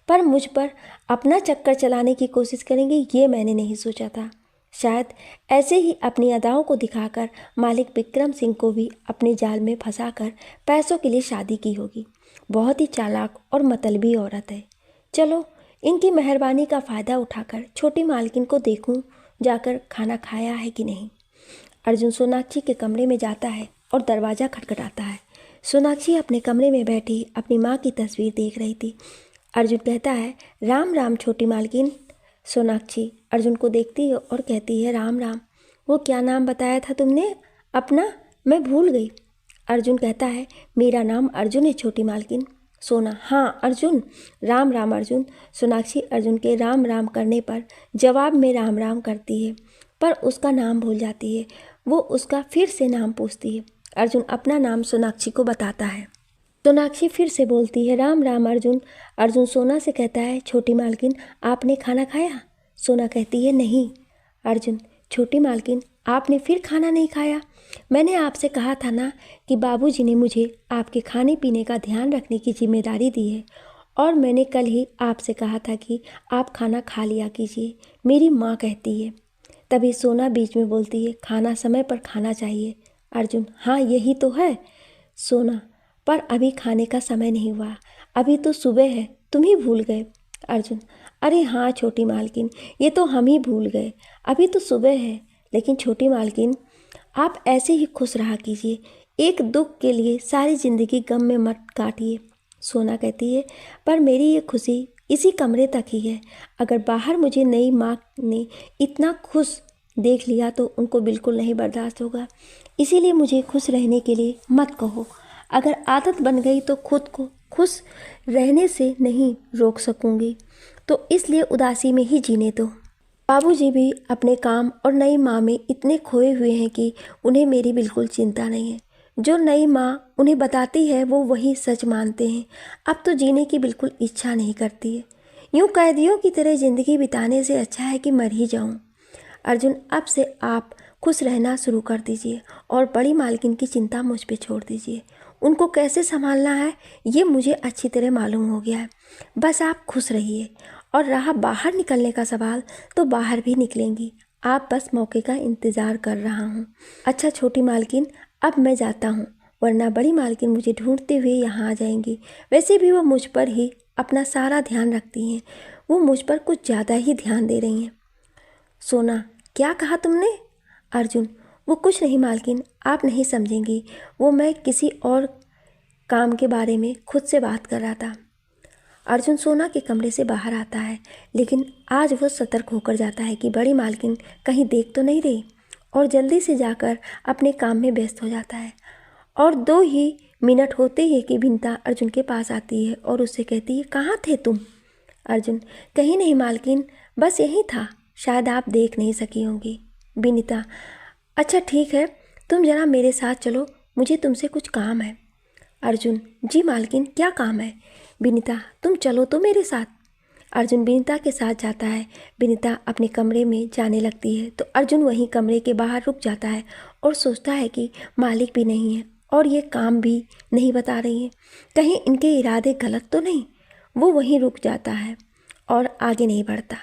पर मुझ पर अपना चक्कर चलाने की कोशिश करेंगे ये मैंने नहीं सोचा था। शायद ऐसे ही अपनी अदाओं को दिखाकर मालिक विक्रम सिंह को भी अपने जाल में फंसाकर पैसों के लिए शादी की होगी। बहुत ही चालाक और मतलबी औरत है। चलो इनकी मेहरबानी का फ़ायदा उठाकर छोटी मालकिन को देखूं जाकर खाना खाया है कि नहीं। अर्जुन सोनाक्षी के कमरे में जाता है और दरवाज़ा खटखटाता है। सोनाक्षी अपने कमरे में बैठी अपनी माँ की तस्वीर देख रही थी। अर्जुन कहता है, राम राम छोटी मालकिन। सोनाक्षी अर्जुन को देखती है और कहती है, राम राम। वो क्या नाम बताया था तुमने अपना? मैं भूल गई। अर्जुन कहता है, मेरा नाम अर्जुन है छोटी मालकिन। सोना, हाँ अर्जुन, राम राम अर्जुन। सोनाक्षी अर्जुन के राम राम करने पर जवाब में राम राम करती है, पर उसका नाम भूल जाती है। वो उसका फिर से नाम पूछती है। अर्जुन अपना नाम सोनाक्षी को बताता है। सोनाक्षी फिर से बोलती है, राम राम अर्जुन। अर्जुन सोना से कहता है, छोटी मालकिन आपने खाना खाया? सोना कहती है, नहीं। अर्जुन, छोटी मालकिन आपने फिर खाना नहीं खाया? मैंने आपसे कहा था ना कि बाबूजी ने मुझे आपके खाने पीने का ध्यान रखने की जिम्मेदारी दी है, और मैंने कल ही आपसे कहा था कि आप खाना खा लिया कीजिए, मेरी माँ कहती है। तभी सोना बीच में बोलती है, खाना समय पर खाना चाहिए। अर्जुन, हाँ यही तो है। सोना, पर अभी खाने का समय नहीं हुआ, अभी तो सुबह है, तुम ही भूल गए। अर्जुन, अरे हाँ छोटी मालकिन, ये तो हम ही भूल गए, अभी तो सुबह है। लेकिन छोटी मालकिन आप ऐसे ही खुश रहा कीजिए, एक दुख के लिए सारी ज़िंदगी गम में मत काटिए। सोना कहती है, पर मेरी ये खुशी इसी कमरे तक ही है। अगर बाहर मुझे नई माँ ने इतना खुश देख लिया तो उनको बिल्कुल नहीं बर्दाश्त होगा। इसीलिए मुझे खुश रहने के लिए मत कहो। अगर आदत बन गई तो खुद को खुश रहने से नहीं रोक सकूंगी, तो इसलिए उदासी में ही जीने दो। बाबूजी भी अपने काम और नई माँ में इतने खोए हुए हैं कि उन्हें मेरी बिल्कुल चिंता नहीं है। जो नई माँ उन्हें बताती है वो वही सच मानते हैं। अब तो जीने की बिल्कुल इच्छा नहीं करती है। यूँ कैदियों की तरह ज़िंदगी बिताने से अच्छा है कि मर ही जाऊँ। अर्जुन, अब से आप खुश रहना शुरू कर दीजिए और बड़ी मालकिन की चिंता मुझ पे छोड़ दीजिए। उनको कैसे संभालना है ये मुझे अच्छी तरह मालूम हो गया है। बस आप खुश रहिए, और रहा बाहर निकलने का सवाल तो बाहर भी निकलेंगी। आप बस मौके का इंतज़ार कर रहा हूँ। अच्छा छोटी मालकिन, अब मैं जाता हूँ, वरना बड़ी मालकिन मुझे ढूंढते हुए यहाँ आ जाएंगी। वैसे भी वो मुझ पर ही अपना सारा ध्यान रखती हैं, वो मुझ पर कुछ ज़्यादा ही ध्यान दे रही हैं। सोना, क्या कहा तुमने? अर्जुन, वो कुछ नहीं मालकिन, आप नहीं समझेंगी, वो मैं किसी और काम के बारे में खुद से बात कर रहा था। अर्जुन सोना के कमरे से बाहर आता है, लेकिन आज वो सतर्क होकर जाता है कि बड़ी मालकिन कहीं देख तो नहीं रही, और जल्दी से जाकर अपने काम में व्यस्त हो जाता है। और 2 ही मिनट होते ही कि विनीता अर्जुन के पास आती है और उससे कहती है, कहाँ थे तुम? अर्जुन, कहीं नहीं मालकिन, बस यहीं था, शायद आप देख नहीं सकी होंगी। विनीता, अच्छा ठीक है, तुम जरा मेरे साथ चलो, मुझे तुमसे कुछ काम है। अर्जुन, जी मालकिन, क्या काम है? विनीता, तुम चलो तो मेरे साथ। अर्जुन विनीता के साथ जाता है। विनीता अपने कमरे में जाने लगती है तो अर्जुन वहीं कमरे के बाहर रुक जाता है और सोचता है कि मालिक भी नहीं है और ये काम भी नहीं बता रही है, कहीं इनके इरादे गलत तो नहीं। वो वहीं रुक जाता है और आगे नहीं बढ़ता।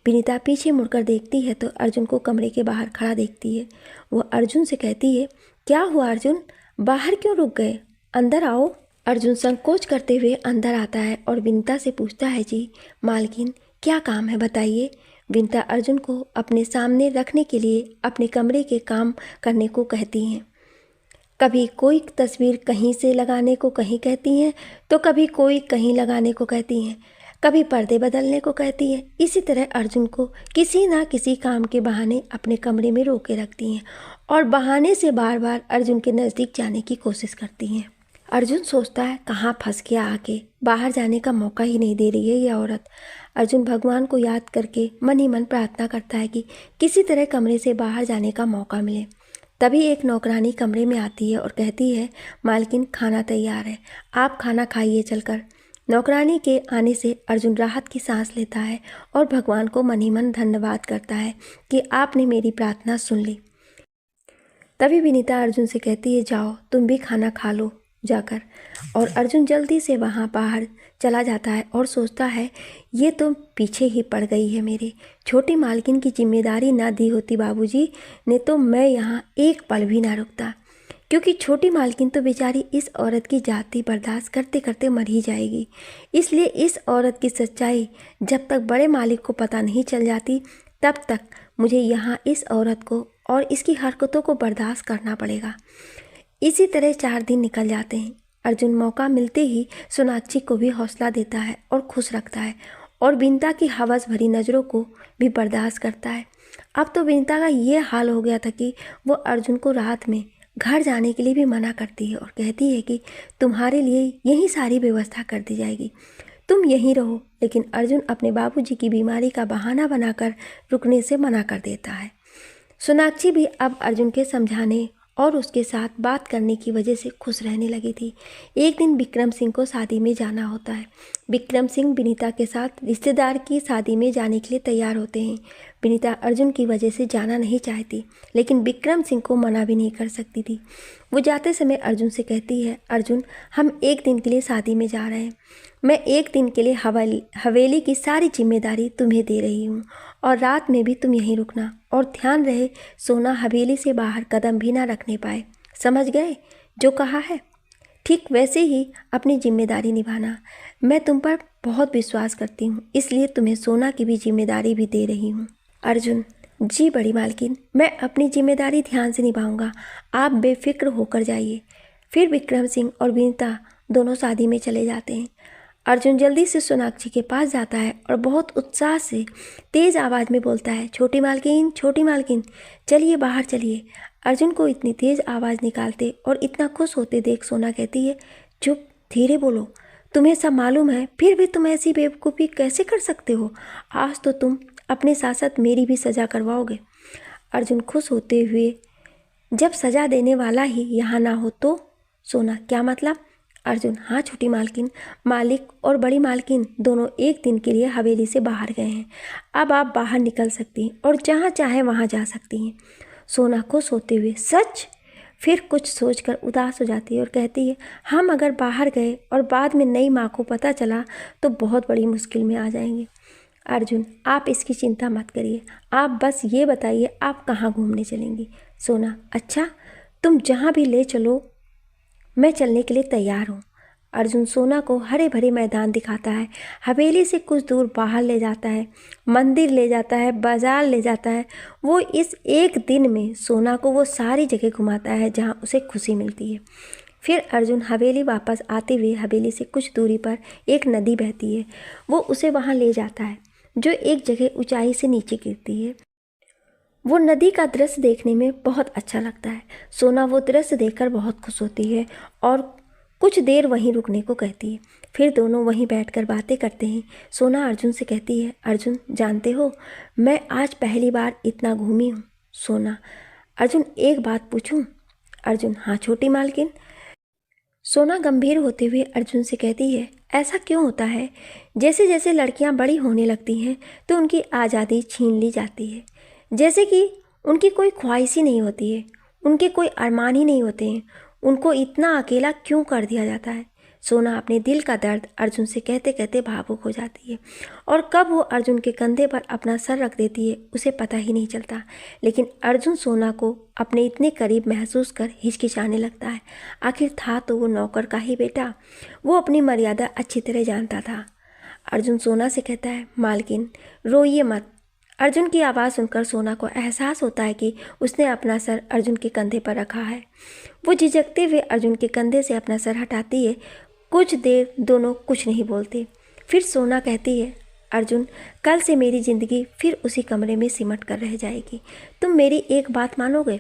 विनीता पीछे मुड़कर देखती है तो अर्जुन को कमरे के बाहर खड़ा देखती है। वो अर्जुन से कहती है, क्या हुआ अर्जुन, बाहर क्यों रुक गए, अंदर आओ। अर्जुन संकोच करते हुए अंदर आता है और विनीता से पूछता है, जी मालकिन क्या काम है बताइए। विनीता अर्जुन को अपने सामने रखने के लिए अपने कमरे के काम करने को कहती हैं। कभी कोई तस्वीर कहीं से लगाने को कहीं कहती हैं तो कभी कोई कहीं लगाने को कहती हैं, कभी पर्दे बदलने को कहती हैं। इसी तरह अर्जुन को किसी ना किसी काम के बहाने अपने कमरे में रोके रखती हैं और बहाने से बार बार अर्जुन के नज़दीक जाने की कोशिश करती हैं। अर्जुन सोचता है, कहाँ फंस गया आके, बाहर जाने का मौका ही नहीं दे रही है ये औरत। अर्जुन भगवान को याद करके मन ही मन प्रार्थना करता है कि किसी तरह कमरे से बाहर जाने का मौका मिले। तभी एक नौकरानी कमरे में आती है और कहती है, मालकिन खाना तैयार है, आप खाना खाइए चलकर। नौकरानी के आने से अर्जुन राहत की सांस लेता है और भगवान को मन ही मन धन्यवाद करता है कि आपने मेरी प्रार्थना सुन ली। तभी विनीता अर्जुन से कहती है, जाओ तुम भी खाना खा लो जाकर। और अर्जुन जल्दी से वहाँ बाहर चला जाता है और सोचता है, ये तो पीछे ही पड़ गई है मेरे। छोटी मालकिन की जिम्मेदारी ना दी होती बाबूजी ने तो मैं यहाँ एक पल भी ना रुकता, क्योंकि छोटी मालकिन तो बेचारी इस औरत की जाति बर्दाश्त करते करते मर ही जाएगी। इसलिए इस औरत की सच्चाई जब तक बड़े मालिक को पता नहीं चल जाती तब तक मुझे यहाँ इस औरत को और इसकी हरकतों को बर्दाश्त करना पड़ेगा। इसी तरह 4 दिन निकल जाते हैं। अर्जुन मौका मिलते ही सोनाक्षी को भी हौसला देता है और खुश रखता है और विनीता की हवस भरी नज़रों को भी बर्दाश्त करता है। अब तो विनीता का ये हाल हो गया था कि वो अर्जुन को रात में घर जाने के लिए भी मना करती है और कहती है कि तुम्हारे लिए यही सारी व्यवस्था कर दी जाएगी, तुम यहीं रहो। लेकिन अर्जुन अपने बाबूजी की बीमारी का बहाना बनाकर रुकने से मना कर देता है। सोनाक्षी भी अब अर्जुन के समझाने और उसके साथ बात करने की वजह से खुश रहने लगी थी। एक दिन विक्रम सिंह को शादी में जाना होता है। विक्रम सिंह विनीता के साथ रिश्तेदार की शादी में जाने के लिए तैयार होते हैं। विनीता अर्जुन की वजह से जाना नहीं चाहती, लेकिन विक्रम सिंह को मना भी नहीं कर सकती थी। वो जाते समय अर्जुन से कहती है, अर्जुन हम एक दिन के लिए शादी में जा रहे हैं। मैं एक दिन के लिए हवेली की सारी जिम्मेदारी तुम्हें दे रही हूँ और रात में भी तुम यहीं रुकना और ध्यान रहे सोना हवेली से बाहर कदम भी ना रखने पाए। समझ गए जो कहा है? ठीक वैसे ही अपनी जिम्मेदारी निभाना। मैं तुम पर बहुत विश्वास करती हूँ, इसलिए तुम्हें सोना की भी जिम्मेदारी भी दे रही हूँ। अर्जुन, जी बड़ी मालकिन, मैं अपनी जिम्मेदारी ध्यान से निभाऊंगा, आप बेफिक्र होकर जाइए। फिर विक्रम सिंह और विनीता दोनों शादी में चले जाते हैं। अर्जुन जल्दी से सोनाक्षी के पास जाता है और बहुत उत्साह से तेज़ आवाज़ में बोलता है, छोटी मालकिन, छोटी मालकिन, चलिए बाहर चलिए। अर्जुन को इतनी तेज़ आवाज़ निकालते और इतना खुश होते देख सोना कहती है, चुप, धीरे बोलो, तुम्हें सब मालूम है, फिर भी तुम ऐसी बेवकूफ़ी कैसे कर सकते हो? आज तो तुम अपने साथ साथ मेरी भी सज़ा करवाओगे। अर्जुन खुश होते हुए, जब सज़ा देने वाला ही यहाँ ना हो तो? सोना, क्या मतलब? अर्जुन, हाँ छोटी मालकिन, मालिक और बड़ी मालकिन दोनों एक दिन के लिए हवेली से बाहर गए हैं। अब आप बाहर निकल सकती हैं और जहाँ चाहे वहाँ जा सकती हैं। सोना खुश होते हुए, सच? फिर कुछ सोचकर उदास हो जाती है और कहती है, हम अगर बाहर गए और बाद में नई माँ को पता चला तो बहुत बड़ी मुश्किल में आ जाएंगे। अर्जुन, आप इसकी चिंता मत करिए, आप बस ये बताइए आप कहाँ घूमने चलेंगी? सोना, अच्छा, तुम जहाँ भी ले चलो मैं चलने के लिए तैयार हूँ। अर्जुन सोना को हरे भरे मैदान दिखाता है, हवेली से कुछ दूर बाहर ले जाता है, मंदिर ले जाता है, बाजार ले जाता है। वो इस एक दिन में सोना को वो सारी जगह घुमाता है जहाँ उसे खुशी मिलती है। फिर अर्जुन हवेली वापस आते हुए हवेली से कुछ दूरी पर एक नदी बहती है, वो उसे वहाँ ले जाता है जो एक जगह ऊंचाई से नीचे गिरती है। वो नदी का दृश्य देखने में बहुत अच्छा लगता है। सोना वो दृश्य देखकर बहुत खुश होती है और कुछ देर वहीं रुकने को कहती है। फिर दोनों वहीं बैठकर बातें करते हैं। सोना अर्जुन से कहती है, अर्जुन जानते हो मैं आज पहली बार इतना घूमी हूँ। सोना, अर्जुन एक बात पूछूं? अर्जुन, हाँ छोटी मालकिन। सोना गंभीर होते हुए अर्जुन से कहती है, ऐसा क्यों होता है जैसे जैसे लड़कियां बड़ी होने लगती हैं तो उनकी आज़ादी छीन ली जाती है, जैसे कि उनकी कोई ख्वाहिश ही नहीं होती है, उनके कोई अरमान ही नहीं होते हैं, उनको इतना अकेला क्यों कर दिया जाता है? सोना अपने दिल का दर्द अर्जुन से कहते कहते भावुक हो जाती है और कब वो अर्जुन के कंधे पर अपना सर रख देती है उसे पता ही नहीं चलता। लेकिन अर्जुन सोना को अपने इतने करीब महसूस कर हिचकिचाने लगता है। आखिर था तो वो नौकर का ही बेटा, वो अपनी मर्यादा अच्छी तरह जानता था। अर्जुन सोना से कहता है, मालकिन रोइए मत। अर्जुन की आवाज़ सुनकर सोना को एहसास होता है कि उसने अपना सर अर्जुन के कंधे पर रखा है। वो झिझकते हुए अर्जुन के कंधे से अपना सर हटाती है। कुछ देर दोनों कुछ नहीं बोलते। फिर सोना कहती है, अर्जुन कल से मेरी ज़िंदगी फिर उसी कमरे में सिमट कर रह जाएगी, तुम मेरी एक बात मानोगे?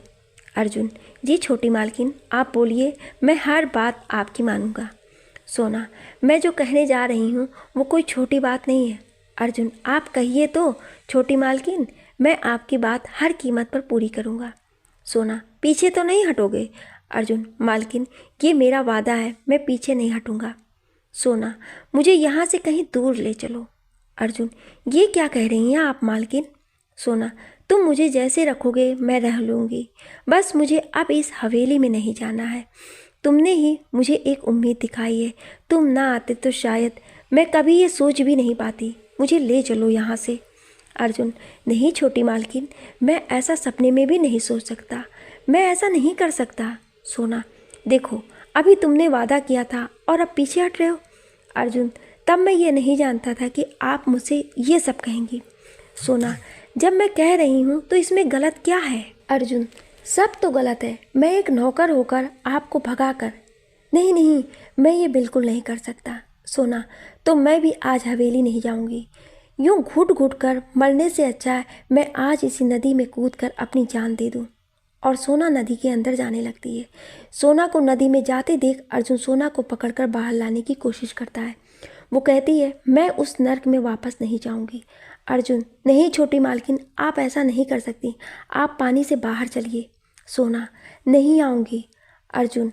अर्जुन, जी छोटी मालकिन आप बोलिए, मैं हर बात आपकी मानूंगा। सोना, मैं जो कहने जा रही हूँ वो कोई छोटी बात नहीं है। अर्जुन, आप कहिए तो छोटी मालकिन, मैं आपकी बात हर कीमत पर पूरी करूँगा। सोना, पीछे तो नहीं हटोगे? अर्जुन, मालकिन ये मेरा वादा है, मैं पीछे नहीं हटूँगा। सोना, मुझे यहाँ से कहीं दूर ले चलो। अर्जुन, ये क्या कह रही हैं आप मालकिन? सोना, तुम मुझे जैसे रखोगे मैं रह लूँगी, बस मुझे अब इस हवेली में नहीं जाना है। तुमने ही मुझे एक उम्मीद दिखाई है, तुम ना आते तो शायद मैं कभी ये सोच भी नहीं पाती। मुझे ले चलो यहाँ से। अर्जुन, नहीं छोटी मालकिन, मैं ऐसा सपने में भी नहीं सोच सकता, मैं ऐसा नहीं कर सकता। सोना, देखो अभी तुमने वादा किया था और अब पीछे हट रहे हो। अर्जुन, तब मैं ये नहीं जानता था कि आप मुझसे ये सब कहेंगी। सोना, जब मैं कह रही हूँ तो इसमें गलत क्या है? अर्जुन, सब तो गलत है। मैं एक नौकर होकर आपको भगाकर, नहीं नहीं, मैं ये बिल्कुल नहीं कर सकता। सोना, तो मैं भी आज हवेली नहीं जाऊंगी। यूं घुट घुट कर मरने से अच्छा है मैं आज इसी नदी में कूद कर अपनी जान दे दूं। और सोना नदी के अंदर जाने लगती है। सोना को नदी में जाते देख अर्जुन सोना को पकड़कर बाहर लाने की कोशिश करता है। वो कहती है, मैं उस नर्क में वापस नहीं जाऊंगी। अर्जुन, नहीं छोटी मालकिन, आप ऐसा नहीं कर सकती, आप पानी से बाहर चलिए। सोना, नहीं आऊँगी। अर्जुन,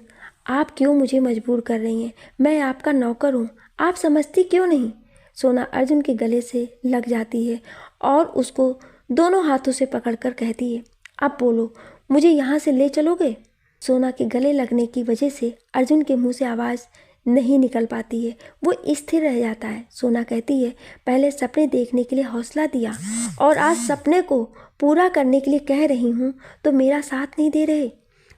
आप क्यों मुझे मजबूर कर रही हैं? मैं आपका नौकर हूँ, आप समझती क्यों नहीं? सोना अर्जुन के गले से लग जाती है और उसको दोनों हाथों से पकड़कर कहती है, अब बोलो, मुझे यहाँ से ले चलोगे? सोना के गले लगने की वजह से अर्जुन के मुंह से आवाज़ नहीं निकल पाती है, वो स्थिर रह जाता है। सोना कहती है, पहले सपने देखने के लिए हौसला दिया और आज सपने को पूरा करने के लिए कह रही हूँ तो मेरा साथ नहीं दे रहे।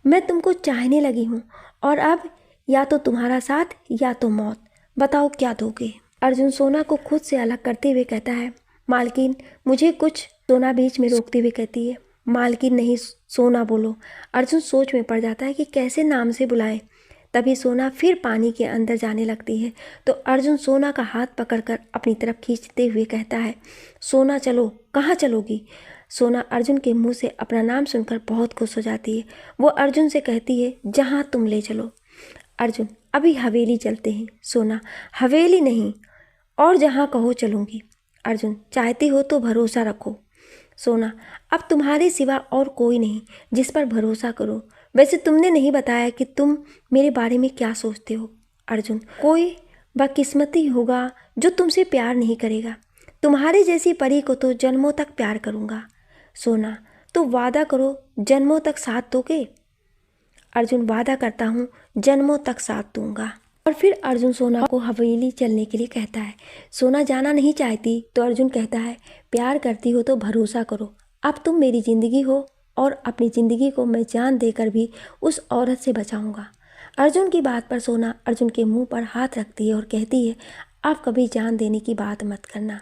मैं तुमको चाहने लगी हूँ और अब या तो तुम्हारा साथ या तो मौत, बताओ क्या दोगे? अर्जुन सोना को खुद से अलग करते हुए कहता है, मालकिन मुझे कुछ। सोना बीच में रोकते हुए कहती है, मालकिन नहीं, सोना बोलो। अर्जुन सोच में पड़ जाता है कि कैसे नाम से बुलाएं। तभी सोना फिर पानी के अंदर जाने लगती है तो अर्जुन सोना का हाथ पकड़कर अपनी तरफ खींचते हुए कहता है, सोना चलो, कहाँ चलोगी? सोना अर्जुन के मुंह से अपना नाम सुनकर बहुत खुश हो जाती है। वो अर्जुन से कहती है, जहाँ तुम ले चलो। अर्जुन, अभी हवेली चलते हैं। सोना, हवेली नहीं, और जहाँ कहो चलूँगी। अर्जुन, चाहती हो तो भरोसा रखो। सोना, अब तुम्हारे सिवा और कोई नहीं जिस पर भरोसा करो। वैसे तुमने नहीं बताया कि तुम मेरे बारे में क्या सोचते हो। अर्जुन, कोई बदकिस्मती होगा जो तुमसे प्यार नहीं करेगा। तुम्हारे जैसी परी को तो जन्मों तक प्यार करूँगा। सोना, तो वादा करो जन्मों तक साथ दोगे? अर्जुन, वादा करता हूँ जन्मों तक साथ दूंगा। और फिर अर्जुन सोना को हवेली चलने के लिए कहता है। सोना जाना नहीं चाहती तो अर्जुन कहता है, प्यार करती हो तो भरोसा करो, अब तुम मेरी ज़िंदगी हो और अपनी ज़िंदगी को मैं जान देकर भी उस औरत से बचाऊंगा। अर्जुन की बात पर सोना अर्जुन के मुंह पर हाथ रखती है और कहती है, आप कभी जान देने की बात मत करना।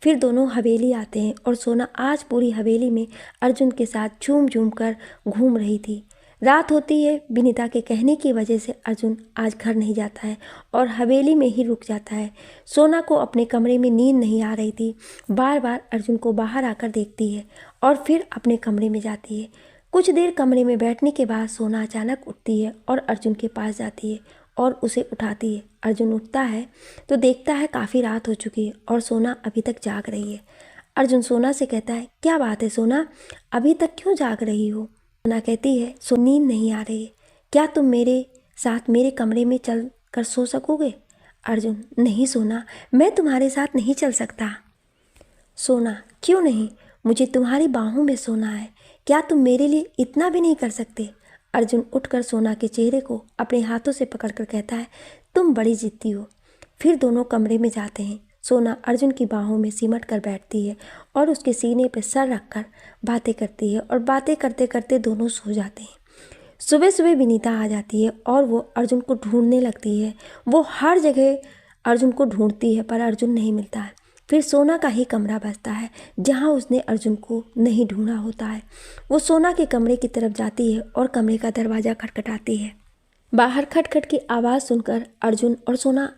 फिर दोनों हवेली आते हैं और सोना आज पूरी हवेली में अर्जुन के साथ झूम झूम कर घूम रही थी। रात होती है। विनीता के कहने की वजह से अर्जुन आज घर नहीं जाता है और हवेली में ही रुक जाता है। सोना को अपने कमरे में नींद नहीं आ रही थी, बार बार अर्जुन को बाहर आकर देखती है और फिर अपने कमरे में जाती है। कुछ देर कमरे में बैठने के बाद सोना अचानक उठती है और अर्जुन के पास जाती है और उसे उठाती है। अर्जुन उठता है तो देखता है काफ़ी रात हो चुकी है और सोना अभी तक जाग रही है। अर्जुन सोना से कहता है, क्या बात है सोना, अभी तक क्यों जाग रही हो? सोना कहती है, नींद नहीं आ रही है, क्या तुम मेरे साथ मेरे कमरे में चल कर सो सकोगे? अर्जुन, नहीं सोना, मैं तुम्हारे साथ नहीं चल सकता। सोना, क्यों नहीं? मुझे तुम्हारी बाहों में सोना है, क्या तुम मेरे लिए इतना भी नहीं कर सकते? अर्जुन उठकर सोना के चेहरे को अपने हाथों से पकड़कर कहता है, तुम बड़ी जिद्दी हो। फिर दोनों कमरे में जाते हैं। सोना अर्जुन की बाहों में सिमट कर बैठती है और उसके सीने पर सर रखकर बातें करती है और बातें करते करते दोनों सो जाते हैं। सुबह सुबह विनीता आ जाती है और वो अर्जुन को ढूंढने लगती है। वो हर जगह अर्जुन को ढूंढती है पर अर्जुन नहीं मिलता है। फिर सोना का ही कमरा बचता है जहाँ उसने अर्जुन को नहीं ढूंढा होता है। वो सोना के कमरे की तरफ जाती है और कमरे का दरवाज़ा खटखटाती है। बाहर खटखट की आवाज़ सुनकर अर्जुन और सोना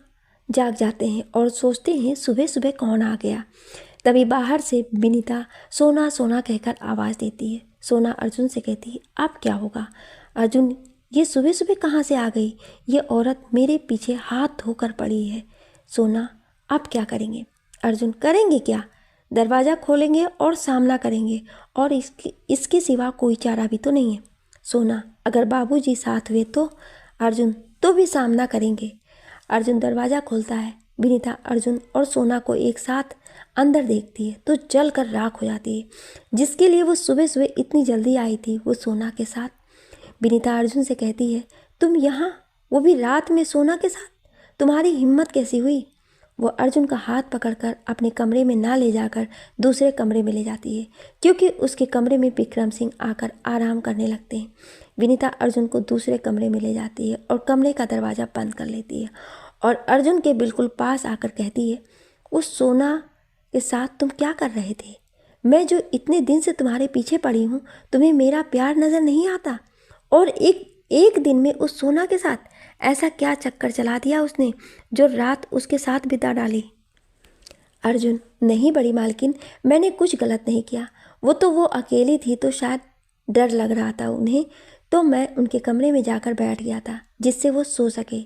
जाग जाते हैं और सोचते हैं सुबह सुबह कौन आ गया। तभी बाहर से विनीता सोना सोना कहकर आवाज़ देती है। सोना अर्जुन से कहती है, अब क्या होगा? अर्जुन, ये सुबह सुबह कहाँ से आ गई? ये औरत मेरे पीछे हाथ धोकर पड़ी है। सोना, अब क्या करेंगे? अर्जुन, करेंगे क्या? दरवाज़ा खोलेंगे और सामना करेंगे और इसके सिवा कोई चारा भी तो नहीं है। सोना, अगर बाबूजी साथ हुए तो? अर्जुन, तो भी सामना करेंगे। अर्जुन दरवाज़ा खोलता है। विनीता अर्जुन और सोना को एक साथ अंदर देखती है तो जल कर राख हो जाती है। जिसके लिए वो सुबह सुबह इतनी जल्दी आई थी वो सोना के साथ। विनीता अर्जुन से कहती है, तुम यहाँ, वो भी रात में सोना के साथ, तुम्हारी हिम्मत कैसी हुई? वो अर्जुन का हाथ पकड़कर अपने कमरे में ना ले जाकर दूसरे कमरे में ले जाती है क्योंकि उसके कमरे में विक्रम सिंह आकर आराम करने लगते हैं। विनीता अर्जुन को दूसरे कमरे में ले जाती है और कमरे का दरवाज़ा बंद कर लेती है और अर्जुन के बिल्कुल पास आकर कहती है, उस सोना के साथ तुम क्या कर रहे थे? मैं जो इतने दिन से तुम्हारे पीछे पड़ी हूँ, तुम्हें मेरा प्यार नज़र नहीं आता? और एक दिन में उस सोना के साथ ऐसा क्या चक्कर चला दिया उसने जो रात उसके साथ बिता डाली? अर्जुन, नहीं बड़ी मालकिन, मैंने कुछ गलत नहीं किया। वो अकेली थी तो शायद डर लग रहा था उन्हें, तो मैं उनके कमरे में जाकर बैठ गया था जिससे वो सो सके।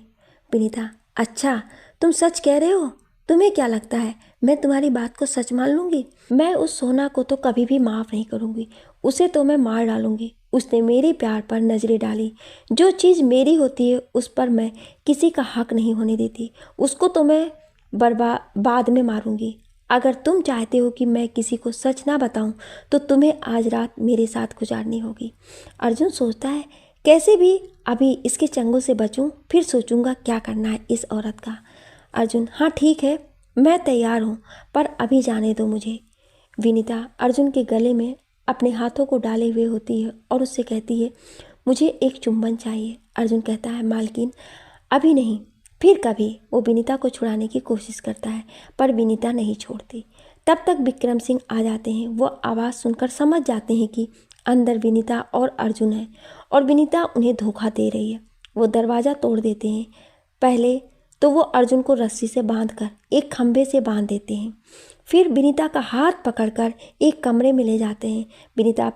विनीता, अच्छा, तुम सच कह रहे हो? तुम्हें क्या लगता है मैं तुम्हारी बात को सच मान लूंगी? मैं उस सोना को तो कभी भी माफ़ नहीं करूंगी, उसे तो मैं मार डालूंगी। उसने मेरे प्यार पर नजरें डाली। जो चीज़ मेरी होती है उस पर मैं किसी का हक नहीं होने देती। उसको तो मैं बाद में मारूंगी। अगर तुम चाहते हो कि मैं किसी को सच ना बताऊं तो तुम्हें आज रात मेरे साथ गुजारनी होगी। अर्जुन सोचता है, कैसे भी अभी इसके चंगुल से बचूं, फिर सोचूंगा क्या करना है इस औरत का। अर्जुन, हाँ ठीक है, मैं तैयार हूँ, पर अभी जाने दो मुझे। विनीता अर्जुन के गले में अपने हाथों को डाले हुए होती है और उससे कहती है, मुझे एक चुंबन चाहिए। अर्जुन कहता है, मालकिन अभी नहीं, फिर कभी। वो विनीता को छुड़ाने की कोशिश करता है पर विनीता नहीं छोड़ती। तब तक विक्रम सिंह आ जाते हैं। वो आवाज़ सुनकर समझ जाते हैं कि अंदर विनीता और अर्जुन है और विनीता उन्हें धोखा दे रही है। वो दरवाज़ा तोड़ देते हैं। पहले तो वो अर्जुन को रस्सी से बांधकर एक खंभे से बांध देते हैं, फिर विनीता का हाथ पकड़कर एक कमरे में ले जाते हैं। विनीता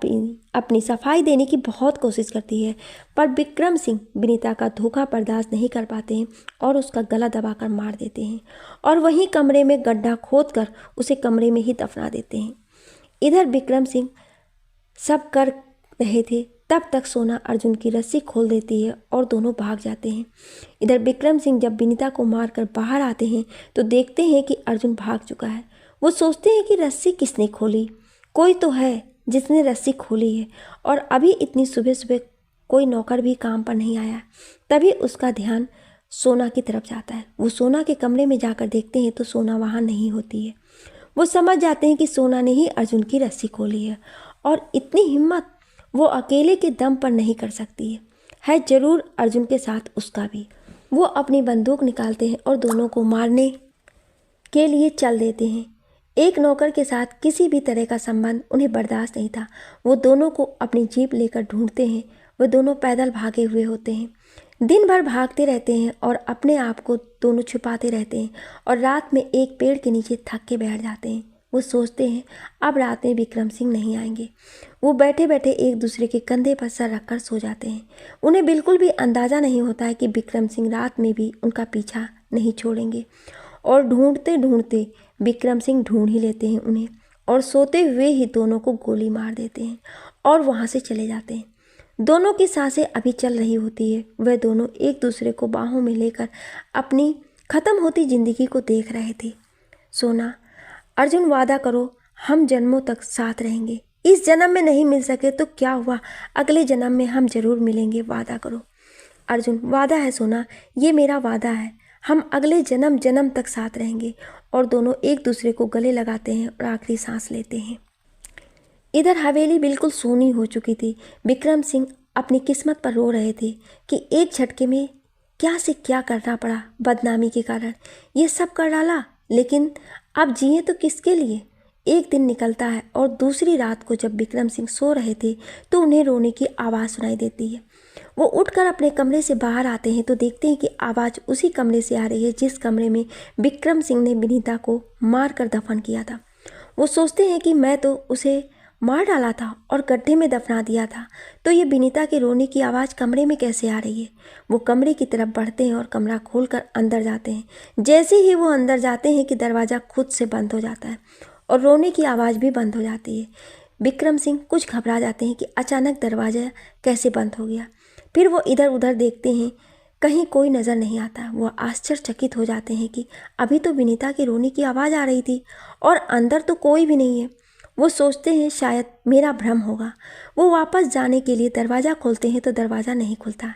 अपनी सफाई देने की बहुत कोशिश करती है पर विक्रम सिंह विनीता का धोखा बर्दाश्त नहीं कर पाते हैं और उसका गला दबाकर मार देते हैं और वहीं कमरे में गड्ढा खोदकर उसे कमरे में ही दफना देते हैं। इधर विक्रम सिंह सब कर रहे थे, तब तक सोना अर्जुन की रस्सी खोल देती है और दोनों भाग जाते हैं। इधर विक्रम सिंह जब विनीता को मारकर बाहर आते हैं तो देखते हैं कि अर्जुन भाग चुका है। वो सोचते हैं कि रस्सी किसने खोली, कोई तो है जिसने रस्सी खोली है और अभी इतनी सुबह सुबह कोई नौकर भी काम पर नहीं आया। तभी उसका ध्यान सोना की तरफ जाता है। वो सोना के कमरे में जाकर देखते हैं तो सोना वहाँ नहीं होती है। वो समझ जाते हैं कि सोना ने ही अर्जुन की रस्सी खोली है और इतनी हिम्मत वो अकेले के दम पर नहीं कर सकती है जरूर अर्जुन के साथ उसका भी। वो अपनी बंदूक निकालते हैं और दोनों को मारने के लिए चल देते हैं। एक नौकर के साथ किसी भी तरह का संबंध उन्हें बर्दाश्त नहीं था। वो दोनों को अपनी जीप लेकर ढूंढते हैं। वो दोनों पैदल भागे हुए होते हैं। दिन भर भागते रहते हैं और अपने आप को दोनों छुपाते रहते हैं और रात में एक पेड़ के नीचे थक के बैठ जाते हैं। वो सोचते हैं अब रात में विक्रम सिंह नहीं आएंगे। वो बैठे बैठे एक दूसरे के कंधे पर सर रखकर सो जाते हैं। उन्हें बिल्कुल भी अंदाज़ा नहीं होता है कि विक्रम सिंह रात में भी उनका पीछा नहीं छोड़ेंगे और ढूंढते ढूंढते विक्रम सिंह ढूंढ ही लेते हैं उन्हें और सोते हुए ही दोनों को गोली मार देते हैं और वहाँ से चले जाते हैं। दोनों की सांसें अभी चल रही होती है। वह दोनों एक दूसरे को बाहों में लेकर अपनी ख़त्म होती ज़िंदगी को देख रहे थे। सोना, अर्जुन वादा करो हम जन्मों तक साथ रहेंगे। इस जन्म में नहीं मिल सके तो क्या हुआ, अगले जन्म में हम जरूर मिलेंगे, वादा करो। अर्जुन, वादा है सोना, ये मेरा वादा है, हम अगले जन्म जन्म तक साथ रहेंगे। और दोनों एक दूसरे को गले लगाते हैं और आखिरी सांस लेते हैं। इधर हवेली बिल्कुल सूनी हो चुकी थी। विक्रम सिंह अपनी किस्मत पर रो रहे थे कि एक झटके में क्या से क्या करना पड़ा। बदनामी के कारण ये सब कर डाला, लेकिन अब जिए तो किसके लिए। एक दिन निकलता है और दूसरी रात को जब विक्रम सिंह सो रहे थे तो उन्हें रोने की आवाज़ सुनाई देती है। वो उठकर अपने कमरे से बाहर आते हैं तो देखते हैं कि आवाज़ उसी कमरे से आ रही है जिस कमरे में विक्रम सिंह ने विनीता को मार कर दफन किया था। वो सोचते हैं कि मैं तो उसे मार डाला था और गड्ढे में दफना दिया था, तो ये विनीता के रोने की आवाज़ कमरे में कैसे आ रही है। वो कमरे की तरफ बढ़ते हैं और कमरा खोलकर अंदर जाते हैं। जैसे ही वो अंदर जाते हैं कि दरवाज़ा खुद से बंद हो जाता है और रोने की आवाज़ भी बंद हो जाती है। विक्रम सिंह कुछ घबरा जाते हैं कि अचानक दरवाज़ा कैसे बंद हो गया। फिर वो इधर उधर देखते हैं, कहीं कोई नज़र नहीं आता। वो आश्चर्यचकित हो जाते हैं कि अभी तो विनीता की रोने की आवाज़ आ रही थी और अंदर तो कोई भी नहीं है। वो सोचते हैं शायद मेरा भ्रम होगा। वो वापस जाने के लिए दरवाज़ा खोलते हैं तो दरवाज़ा नहीं खुलता।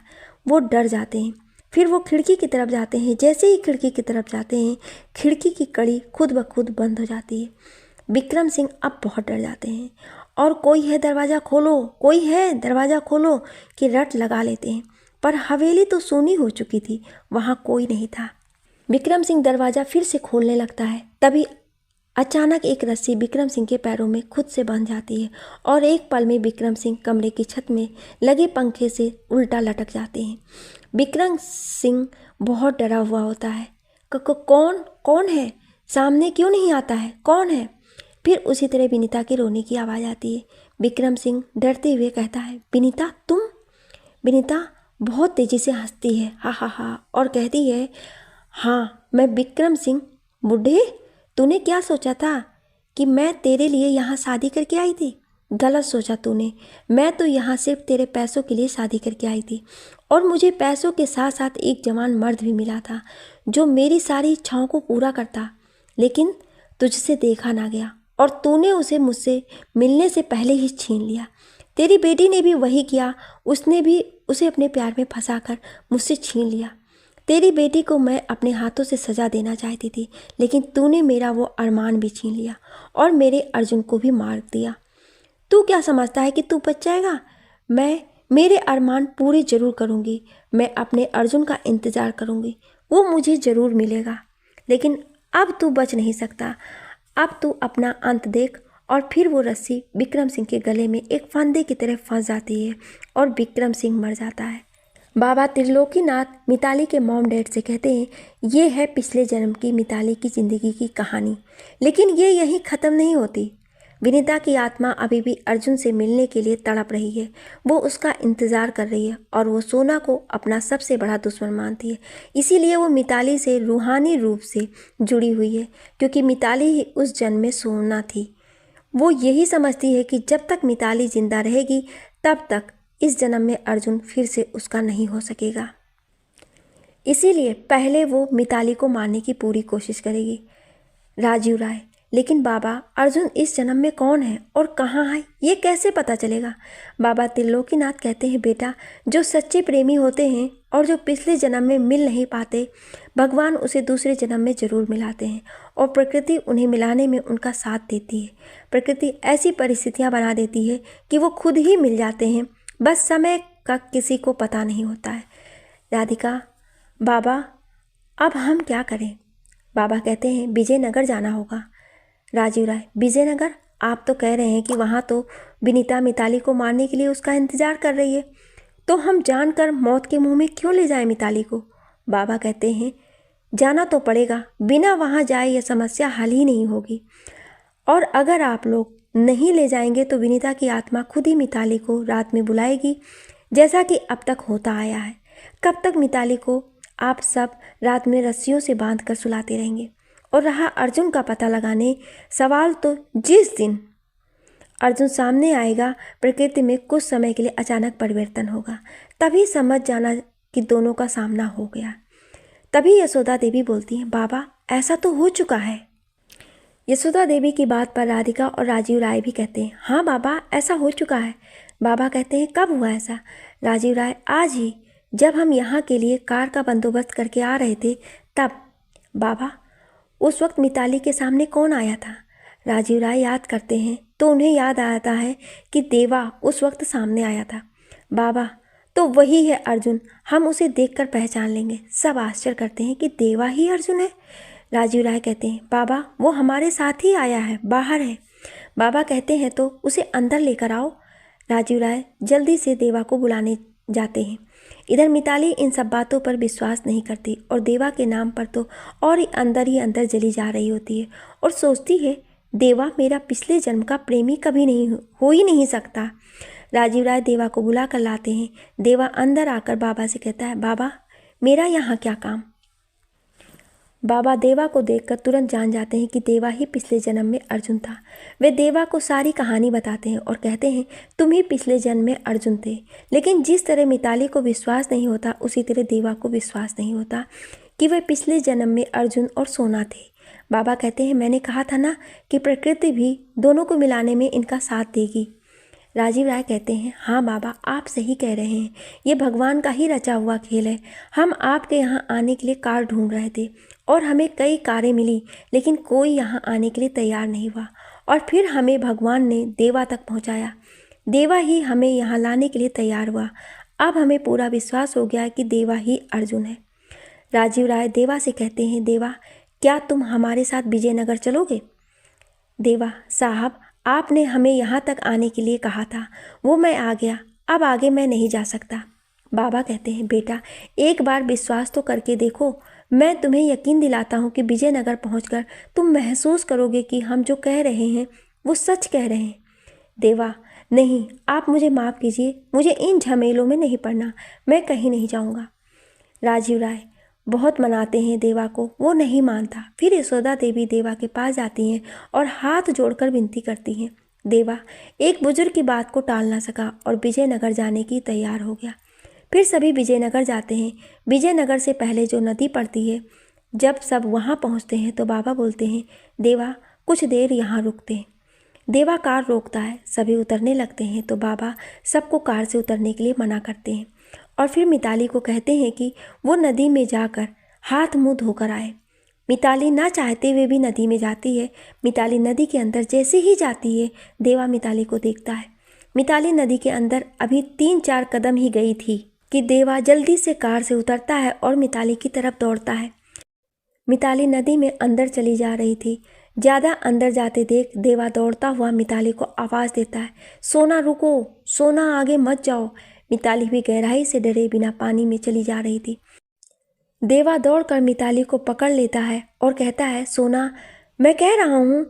वो डर जाते हैं। फिर वो खिड़की की तरफ जाते हैं। जैसे ही खिड़की की तरफ जाते हैं, खिड़की की कड़ी खुद ब खुद बंद हो जाती है। विक्रम सिंह अब बहुत डर जाते हैं और कोई है दरवाज़ा खोलो, कोई है दरवाज़ा खोलो की रट लगा लेते हैं, पर हवेली तो सूनी हो चुकी थी, वहाँ कोई नहीं था। विक्रम सिंह दरवाज़ा फिर से खोलने लगता है। तभी अचानक एक रस्सी विक्रम सिंह के पैरों में खुद से बंध जाती है और एक पल में विक्रम सिंह कमरे की छत में लगे पंखे से उल्टा लटक जाते हैं। विक्रम सिंह बहुत डरा हुआ होता है। कौन है? सामने क्यों नहीं आता है? कौन है? फिर उसी तरह विनीता के रोने की आवाज़ आती है। विक्रम सिंह डरते हुए कहता है, विनीता तुम? विनीता बहुत तेज़ी से हंसती है, हा हा हा, और कहती है, हाँ मैं विक्रम सिंह। बूढ़े, तूने क्या सोचा था कि मैं तेरे लिए यहाँ शादी करके आई थी? गलत सोचा तूने। मैं तो यहाँ सिर्फ तेरे पैसों के लिए शादी करके आई थी, और मुझे पैसों के साथ साथ एक जवान मर्द भी मिला था जो मेरी सारी इच्छाओं को पूरा करता, लेकिन तुझसे देखा ना गया और तूने उसे मुझसे मिलने से पहले ही छीन लिया। तेरी बेटी ने भी वही किया, उसने भी उसे अपने प्यार में फंसाकर मुझसे छीन लिया। तेरी बेटी को मैं अपने हाथों से सजा देना चाहती थी, लेकिन तूने मेरा वो अरमान भी छीन लिया और मेरे अर्जुन को भी मार दिया। तू क्या समझता है कि तू बच जाएगा? मैं मेरे अरमान पूरे जरूर करूँगी। मैं अपने अर्जुन का इंतज़ार करूँगी, वो मुझे ज़रूर मिलेगा। लेकिन अब तू बच नहीं सकता। अब तू अपना अंत देख। और फिर वो रस्सी विक्रम सिंह के गले में एक फंदे की तरह फंस जाती है और विक्रम सिंह मर जाता है। बाबा त्रिलोकीनाथ मिताली के मॉम डैड से कहते हैं, ये है पिछले जन्म की मिताली की ज़िंदगी की कहानी, लेकिन ये यहीं ख़त्म नहीं होती। विनीता की आत्मा अभी भी अर्जुन से मिलने के लिए तड़प रही है। वो उसका इंतज़ार कर रही है और वो सोना को अपना सबसे बड़ा दुश्मन मानती है। इसीलिए वो मिताली से रूहानी रूप से जुड़ी हुई है, क्योंकि मिताली ही उस जन्म में सोना थी। वो यही समझती है कि जब तक मिताली जिंदा रहेगी तब तक इस जन्म में अर्जुन फिर से उसका नहीं हो सकेगा। इसीलिए पहले वो मिताली को मारने की पूरी कोशिश करेगी। राजीव राय, लेकिन बाबा अर्जुन इस जन्म में कौन है और कहाँ है, ये कैसे पता चलेगा? बाबा त्रिलोकीनाथ कहते हैं, बेटा, जो सच्चे प्रेमी होते हैं और जो पिछले जन्म में मिल नहीं पाते, भगवान उसे दूसरे जन्म में ज़रूर मिलाते हैं और प्रकृति उन्हें मिलाने में उनका साथ देती है। प्रकृति ऐसी परिस्थितियाँ बना देती है कि वो खुद ही मिल जाते हैं, बस समय का किसी को पता नहीं होता है। राधिका, बाबा अब हम क्या करें? बाबा कहते हैं, विजयनगर जाना होगा। राजीव राय, विजयनगर? आप तो कह रहे हैं कि वहाँ तो विनीता मिताली को मारने के लिए उसका इंतज़ार कर रही है, तो हम जानकर मौत के मुंह में क्यों ले जाएं मिताली को? बाबा कहते हैं, जाना तो पड़ेगा, बिना वहाँ जाए यह समस्या हल ही नहीं होगी। और अगर आप लोग नहीं ले जाएंगे तो विनीता की आत्मा खुद ही मिताली को रात में बुलाएगी, जैसा कि अब तक होता आया है। कब तक मिताली को आप सब रात में रस्सियों से बांध कर सुलाते रहेंगे? और रहा अर्जुन का पता लगाने सवाल, तो जिस दिन अर्जुन सामने आएगा, प्रकृति में कुछ समय के लिए अचानक परिवर्तन होगा, तभी समझ जाना कि दोनों का सामना हो गया। तभी यशोदा देवी बोलती हैं, बाबा ऐसा तो हो चुका है। यशोदा देवी की बात पर राधिका और राजीव राय भी कहते हैं, हाँ बाबा ऐसा हो चुका है। बाबा कहते हैं, कब हुआ ऐसा? राजीव राय, आज ही, जब हम यहाँ के लिए कार का बंदोबस्त करके आ रहे थे तब। बाबा, उस वक्त मिताली के सामने कौन आया था? राजीव राय याद करते हैं तो उन्हें याद आता है कि देवा उस वक्त सामने आया था। बाबा, तो वही है अर्जुन, हम उसे देखकर पहचान लेंगे। सब आश्चर्य करते हैं कि देवा ही अर्जुन है। राजीव राय कहते हैं, बाबा वो हमारे साथ ही आया है, बाहर है। बाबा कहते हैं, तो उसे अंदर लेकर आओ। राजीव राय जल्दी से देवा को बुलाने जाते हैं। इधर मिताली इन सब बातों पर विश्वास नहीं करती और देवा के नाम पर तो और ही अंदर जली जा रही होती है और सोचती है, देवा मेरा पिछले जन्म का प्रेमी कभी नहीं हो ही नहीं सकता। राजीव राय देवा को बुला कर लाते हैं। देवा अंदर आकर बाबा से कहता है, बाबा मेरा यहाँ क्या काम? बाबा देवा को देखकर तुरंत जान जाते हैं कि देवा ही पिछले जन्म में अर्जुन था। वे देवा को सारी कहानी बताते हैं और कहते हैं, तुम ही पिछले जन्म में अर्जुन थे। लेकिन जिस तरह मिताली को विश्वास नहीं होता, उसी तरह देवा को विश्वास नहीं होता कि वे पिछले जन्म में अर्जुन और सोना थे। बाबा कहते हैं, मैंने कहा था ना कि प्रकृति भी दोनों को मिलाने में इनका साथ देगी। राजीव राय कहते हैं, हाँ बाबा आप सही कह रहे हैं, ये भगवान का ही रचा हुआ खेल है। हम आपके यहाँ आने के लिए कार ढूंढ रहे थे और हमें कई कारें मिली, लेकिन कोई यहाँ आने के लिए तैयार नहीं हुआ और फिर हमें भगवान ने देवा तक पहुँचाया। देवा ही हमें यहाँ लाने के लिए तैयार हुआ। अब हमें पूरा विश्वास हो गया कि देवा ही अर्जुन है। राजीव राय देवा से कहते हैं, देवा क्या तुम हमारे साथ विजयनगर चलोगे? देवा, साहब आपने हमें यहाँ तक आने के लिए कहा था, वो मैं आ गया, अब आगे मैं नहीं जा सकता। बाबा कहते हैं, बेटा एक बार विश्वास तो करके देखो, मैं तुम्हें यकीन दिलाता हूँ कि विजयनगर पहुंचकर तुम महसूस करोगे कि हम जो कह रहे हैं वो सच कह रहे हैं। देवा, नहीं, आप मुझे माफ़ कीजिए, मुझे इन झमेलों में नहीं पड़ना, मैं कहीं नहीं जाऊँगा। राजीव राय बहुत मनाते हैं देवा को, वो नहीं मानता। फिर यशोदा देवी देवा के पास जाती हैं और हाथ जोड़कर विनती करती हैं। देवा एक बुजुर्ग की बात को टाल ना सका और विजयनगर जाने की तैयार हो गया। फिर सभी विजयनगर जाते हैं। विजयनगर से पहले जो नदी पड़ती है, जब सब वहाँ पहुँचते हैं तो बाबा बोलते हैं, देवा कुछ देर यहाँ रुकते हैं। देवा कार रोकता है, सभी उतरने लगते हैं तो बाबा सबको कार से उतरने के लिए मना करते हैं और फिर मिताली को कहते हैं कि वो नदी में जाकर हाथ मुंह धोकर आए। मिताली ना चाहते हुए भी नदी में जाती है। मिताली नदी के अंदर जैसे ही जाती है, देवा मिताली को देखता है। मिताली नदी के अंदर अभी 3-4 कदम ही गई थी कि देवा जल्दी से कार से उतरता है और मिताली की तरफ दौड़ता है। मिताली नदी में अंदर चली जा रही थी। ज़्यादा अंदर जाते देख देवा दौड़ता हुआ मिताली को आवाज़ देता है, सोना रुको, सोना आगे मत जाओ। मिताली भी गहराई से डरे बिना पानी में चली जा रही थी। देवा दौड़कर मिताली को पकड़ लेता है और कहता है, सोना, मैं कह रहा हूँ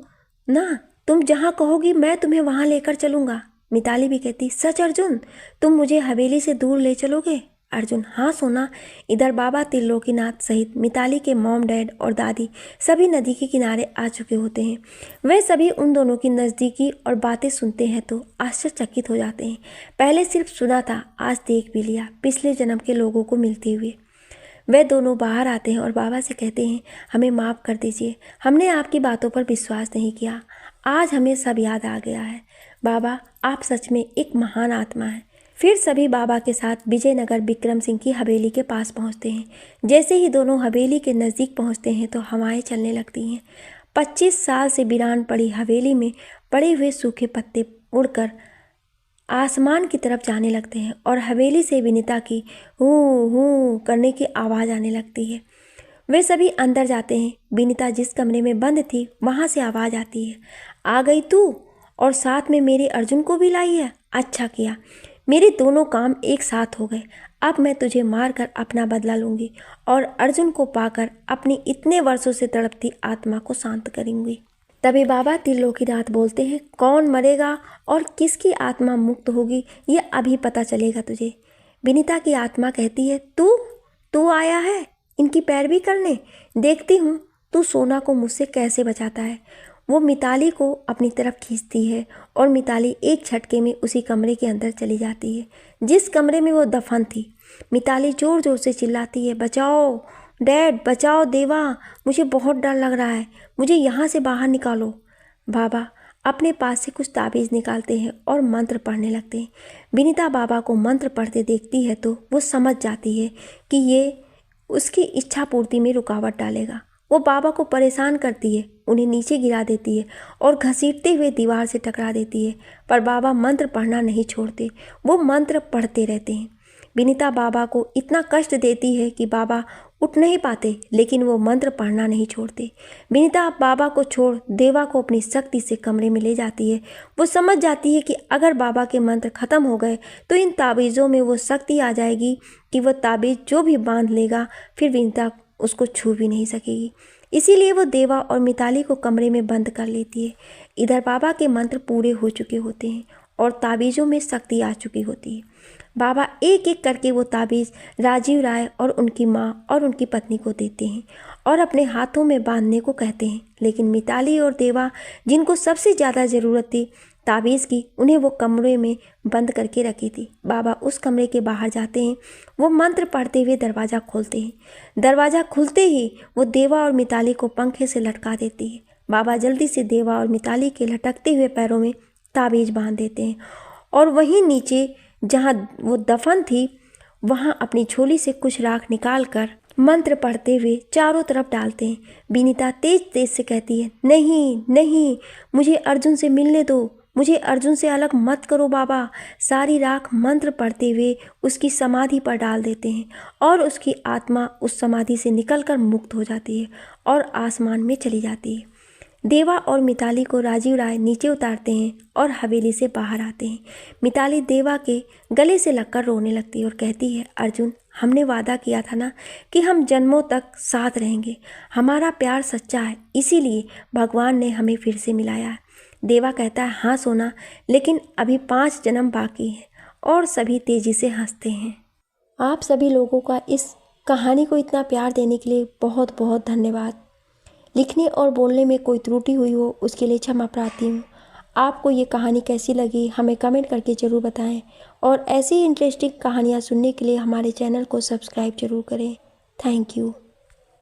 ना, तुम जहाँ कहोगी मैं तुम्हें वहाँ लेकर चलूँगा। मिताली भी कहती, सच अर्जुन, तुम मुझे हवेली से दूर ले चलोगे? अर्जुन, हाँ सोना। इधर बाबा त्रिलोकीनाथ सहित मिताली के मॉम डैड और दादी सभी नदी के किनारे आ चुके होते हैं। वे सभी उन दोनों की नज़दीकी और बातें सुनते हैं तो आश्चर्यचकित हो जाते हैं। पहले सिर्फ सुना था, आज देख भी लिया, पिछले जन्म के लोगों को मिलते हुए। वे दोनों बाहर आते हैं और बाबा से कहते हैं, हमें माफ़ कर दीजिए, हमने आपकी बातों पर विश्वास नहीं किया। आज हमें सब याद आ गया है। बाबा, आप सच में एक महान आत्मा हैं। फिर सभी बाबा के साथ विजयनगर विक्रम सिंह की हवेली के पास पहुंचते हैं। जैसे ही दोनों हवेली के नज़दीक पहुंचते हैं तो हवाएं चलने लगती हैं। 25 साल से वीरान पड़ी हवेली में पड़े हुए सूखे पत्ते उड़कर आसमान की तरफ जाने लगते हैं और हवेली से विनीता की हूँ करने की आवाज़ आने लगती है। वे सभी अंदर जाते हैं। विनीता जिस कमरे में बंद थी वहाँ से आवाज़ आती है, आ गई तू, और साथ में मेरे अर्जुन को भी लाई है। अच्छा किया, मेरे दोनों काम एक साथ हो गए। अब मैं तुझे मारकर अपना बदला लूँगी और अर्जुन को पाकर अपनी इतने वर्षों से तड़पती आत्मा को शांत करूँगी। तभी बाबा त्रिलोकीनाथ बोलते हैं, कौन मरेगा और किसकी आत्मा मुक्त होगी ये अभी पता चलेगा तुझे। विनीता की आत्मा कहती है, तू आया है इनकी पैरवी करने, देखती हूँ तू सोना को मुझसे कैसे बचाता है। वो मिताली को अपनी तरफ खींचती है और मिताली एक झटके में उसी कमरे के अंदर चली जाती है जिस कमरे में वो दफन थी। मिताली ज़ोर ज़ोर से चिल्लाती है, बचाओ डैड, बचाओ देवा, मुझे बहुत डर लग रहा है, मुझे यहाँ से बाहर निकालो। बाबा अपने पास से कुछ ताबीज़ निकालते हैं और मंत्र पढ़ने लगते हैं। विनीता बाबा को मंत्र पढ़ते देखती है तो वो समझ जाती है कि ये उसकी इच्छा पूर्ति में रुकावट डालेगा। वो बाबा को परेशान करती है, उन्हें नीचे गिरा देती है और घसीटते हुए दीवार से टकरा देती है, पर बाबा मंत्र पढ़ना नहीं छोड़ते, वो मंत्र पढ़ते रहते हैं। विनीता बाबा को इतना कष्ट देती है कि बाबा उठ नहीं पाते, लेकिन वो मंत्र पढ़ना नहीं छोड़ते। विनीता बाबा को छोड़ देवा को अपनी शक्ति से कमरे में ले जाती है। वो समझ जाती है कि अगर बाबा के मंत्र खत्म हो गए तो इन ताबीज़ों में वो शक्ति आ जाएगी कि वह ताबीज़ जो भी बांध लेगा फिर विनीता उसको छू भी नहीं सकेगी। इसीलिए वो देवा और मिताली को कमरे में बंद कर लेती है। इधर बाबा के मंत्र पूरे हो चुके होते हैं और ताबीज़ों में शक्ति आ चुकी होती है। बाबा एक एक करके वो ताबीज़ राजीव राय और उनकी माँ और उनकी पत्नी को देते हैं और अपने हाथों में बांधने को कहते हैं, लेकिन मिताली और देवा जिनको सबसे ज़्यादा ज़रूरत थी ताबीज़ की, उन्हें वो कमरे में बंद करके रखी थी। बाबा उस कमरे के बाहर जाते हैं, वो मंत्र पढ़ते हुए दरवाज़ा खोलते हैं। दरवाज़ा खुलते ही वो देवा और मिताली को पंखे से लटका देती है। बाबा जल्दी से देवा और मिताली के लटकते हुए पैरों में ताबीज़ बांध देते हैं और वहीं नीचे जहाँ वो दफन थी वहाँ अपनी झोली से कुछ राख निकाल कर मंत्र पढ़ते हुए चारों तरफ डालते हैं। विनीता तेज तेज से कहती है, नहीं नहीं, मुझे अर्जुन से मिलने दो, मुझे अर्जुन से अलग मत करो बाबा। सारी राख मंत्र पढ़ते हुए उसकी समाधि पर डाल देते हैं और उसकी आत्मा उस समाधि से निकलकर मुक्त हो जाती है और आसमान में चली जाती है। देवा और मिताली को राजीव राय नीचे उतारते हैं और हवेली से बाहर आते हैं। मिताली देवा के गले से लगकर रोने लगती है और कहती है, अर्जुन हमने वादा किया था ना कि हम जन्मों तक साथ रहेंगे। हमारा प्यार सच्चा है, इसीलिए भगवान ने हमें फिर से मिलाया है। देवा कहता है, हाँ सोना, लेकिन अभी 5 जन्म बाकी हैं। और सभी तेजी से हंसते हैं। आप सभी लोगों का इस कहानी को इतना प्यार देने के लिए बहुत बहुत धन्यवाद। लिखने और बोलने में कोई त्रुटि हुई हो उसके लिए क्षमा प्रार्थी हूँ। आपको ये कहानी कैसी लगी हमें कमेंट करके ज़रूर बताएं और ऐसी इंटरेस्टिंग कहानियाँ सुनने के लिए हमारे चैनल को सब्सक्राइब जरूर करें। Thank you.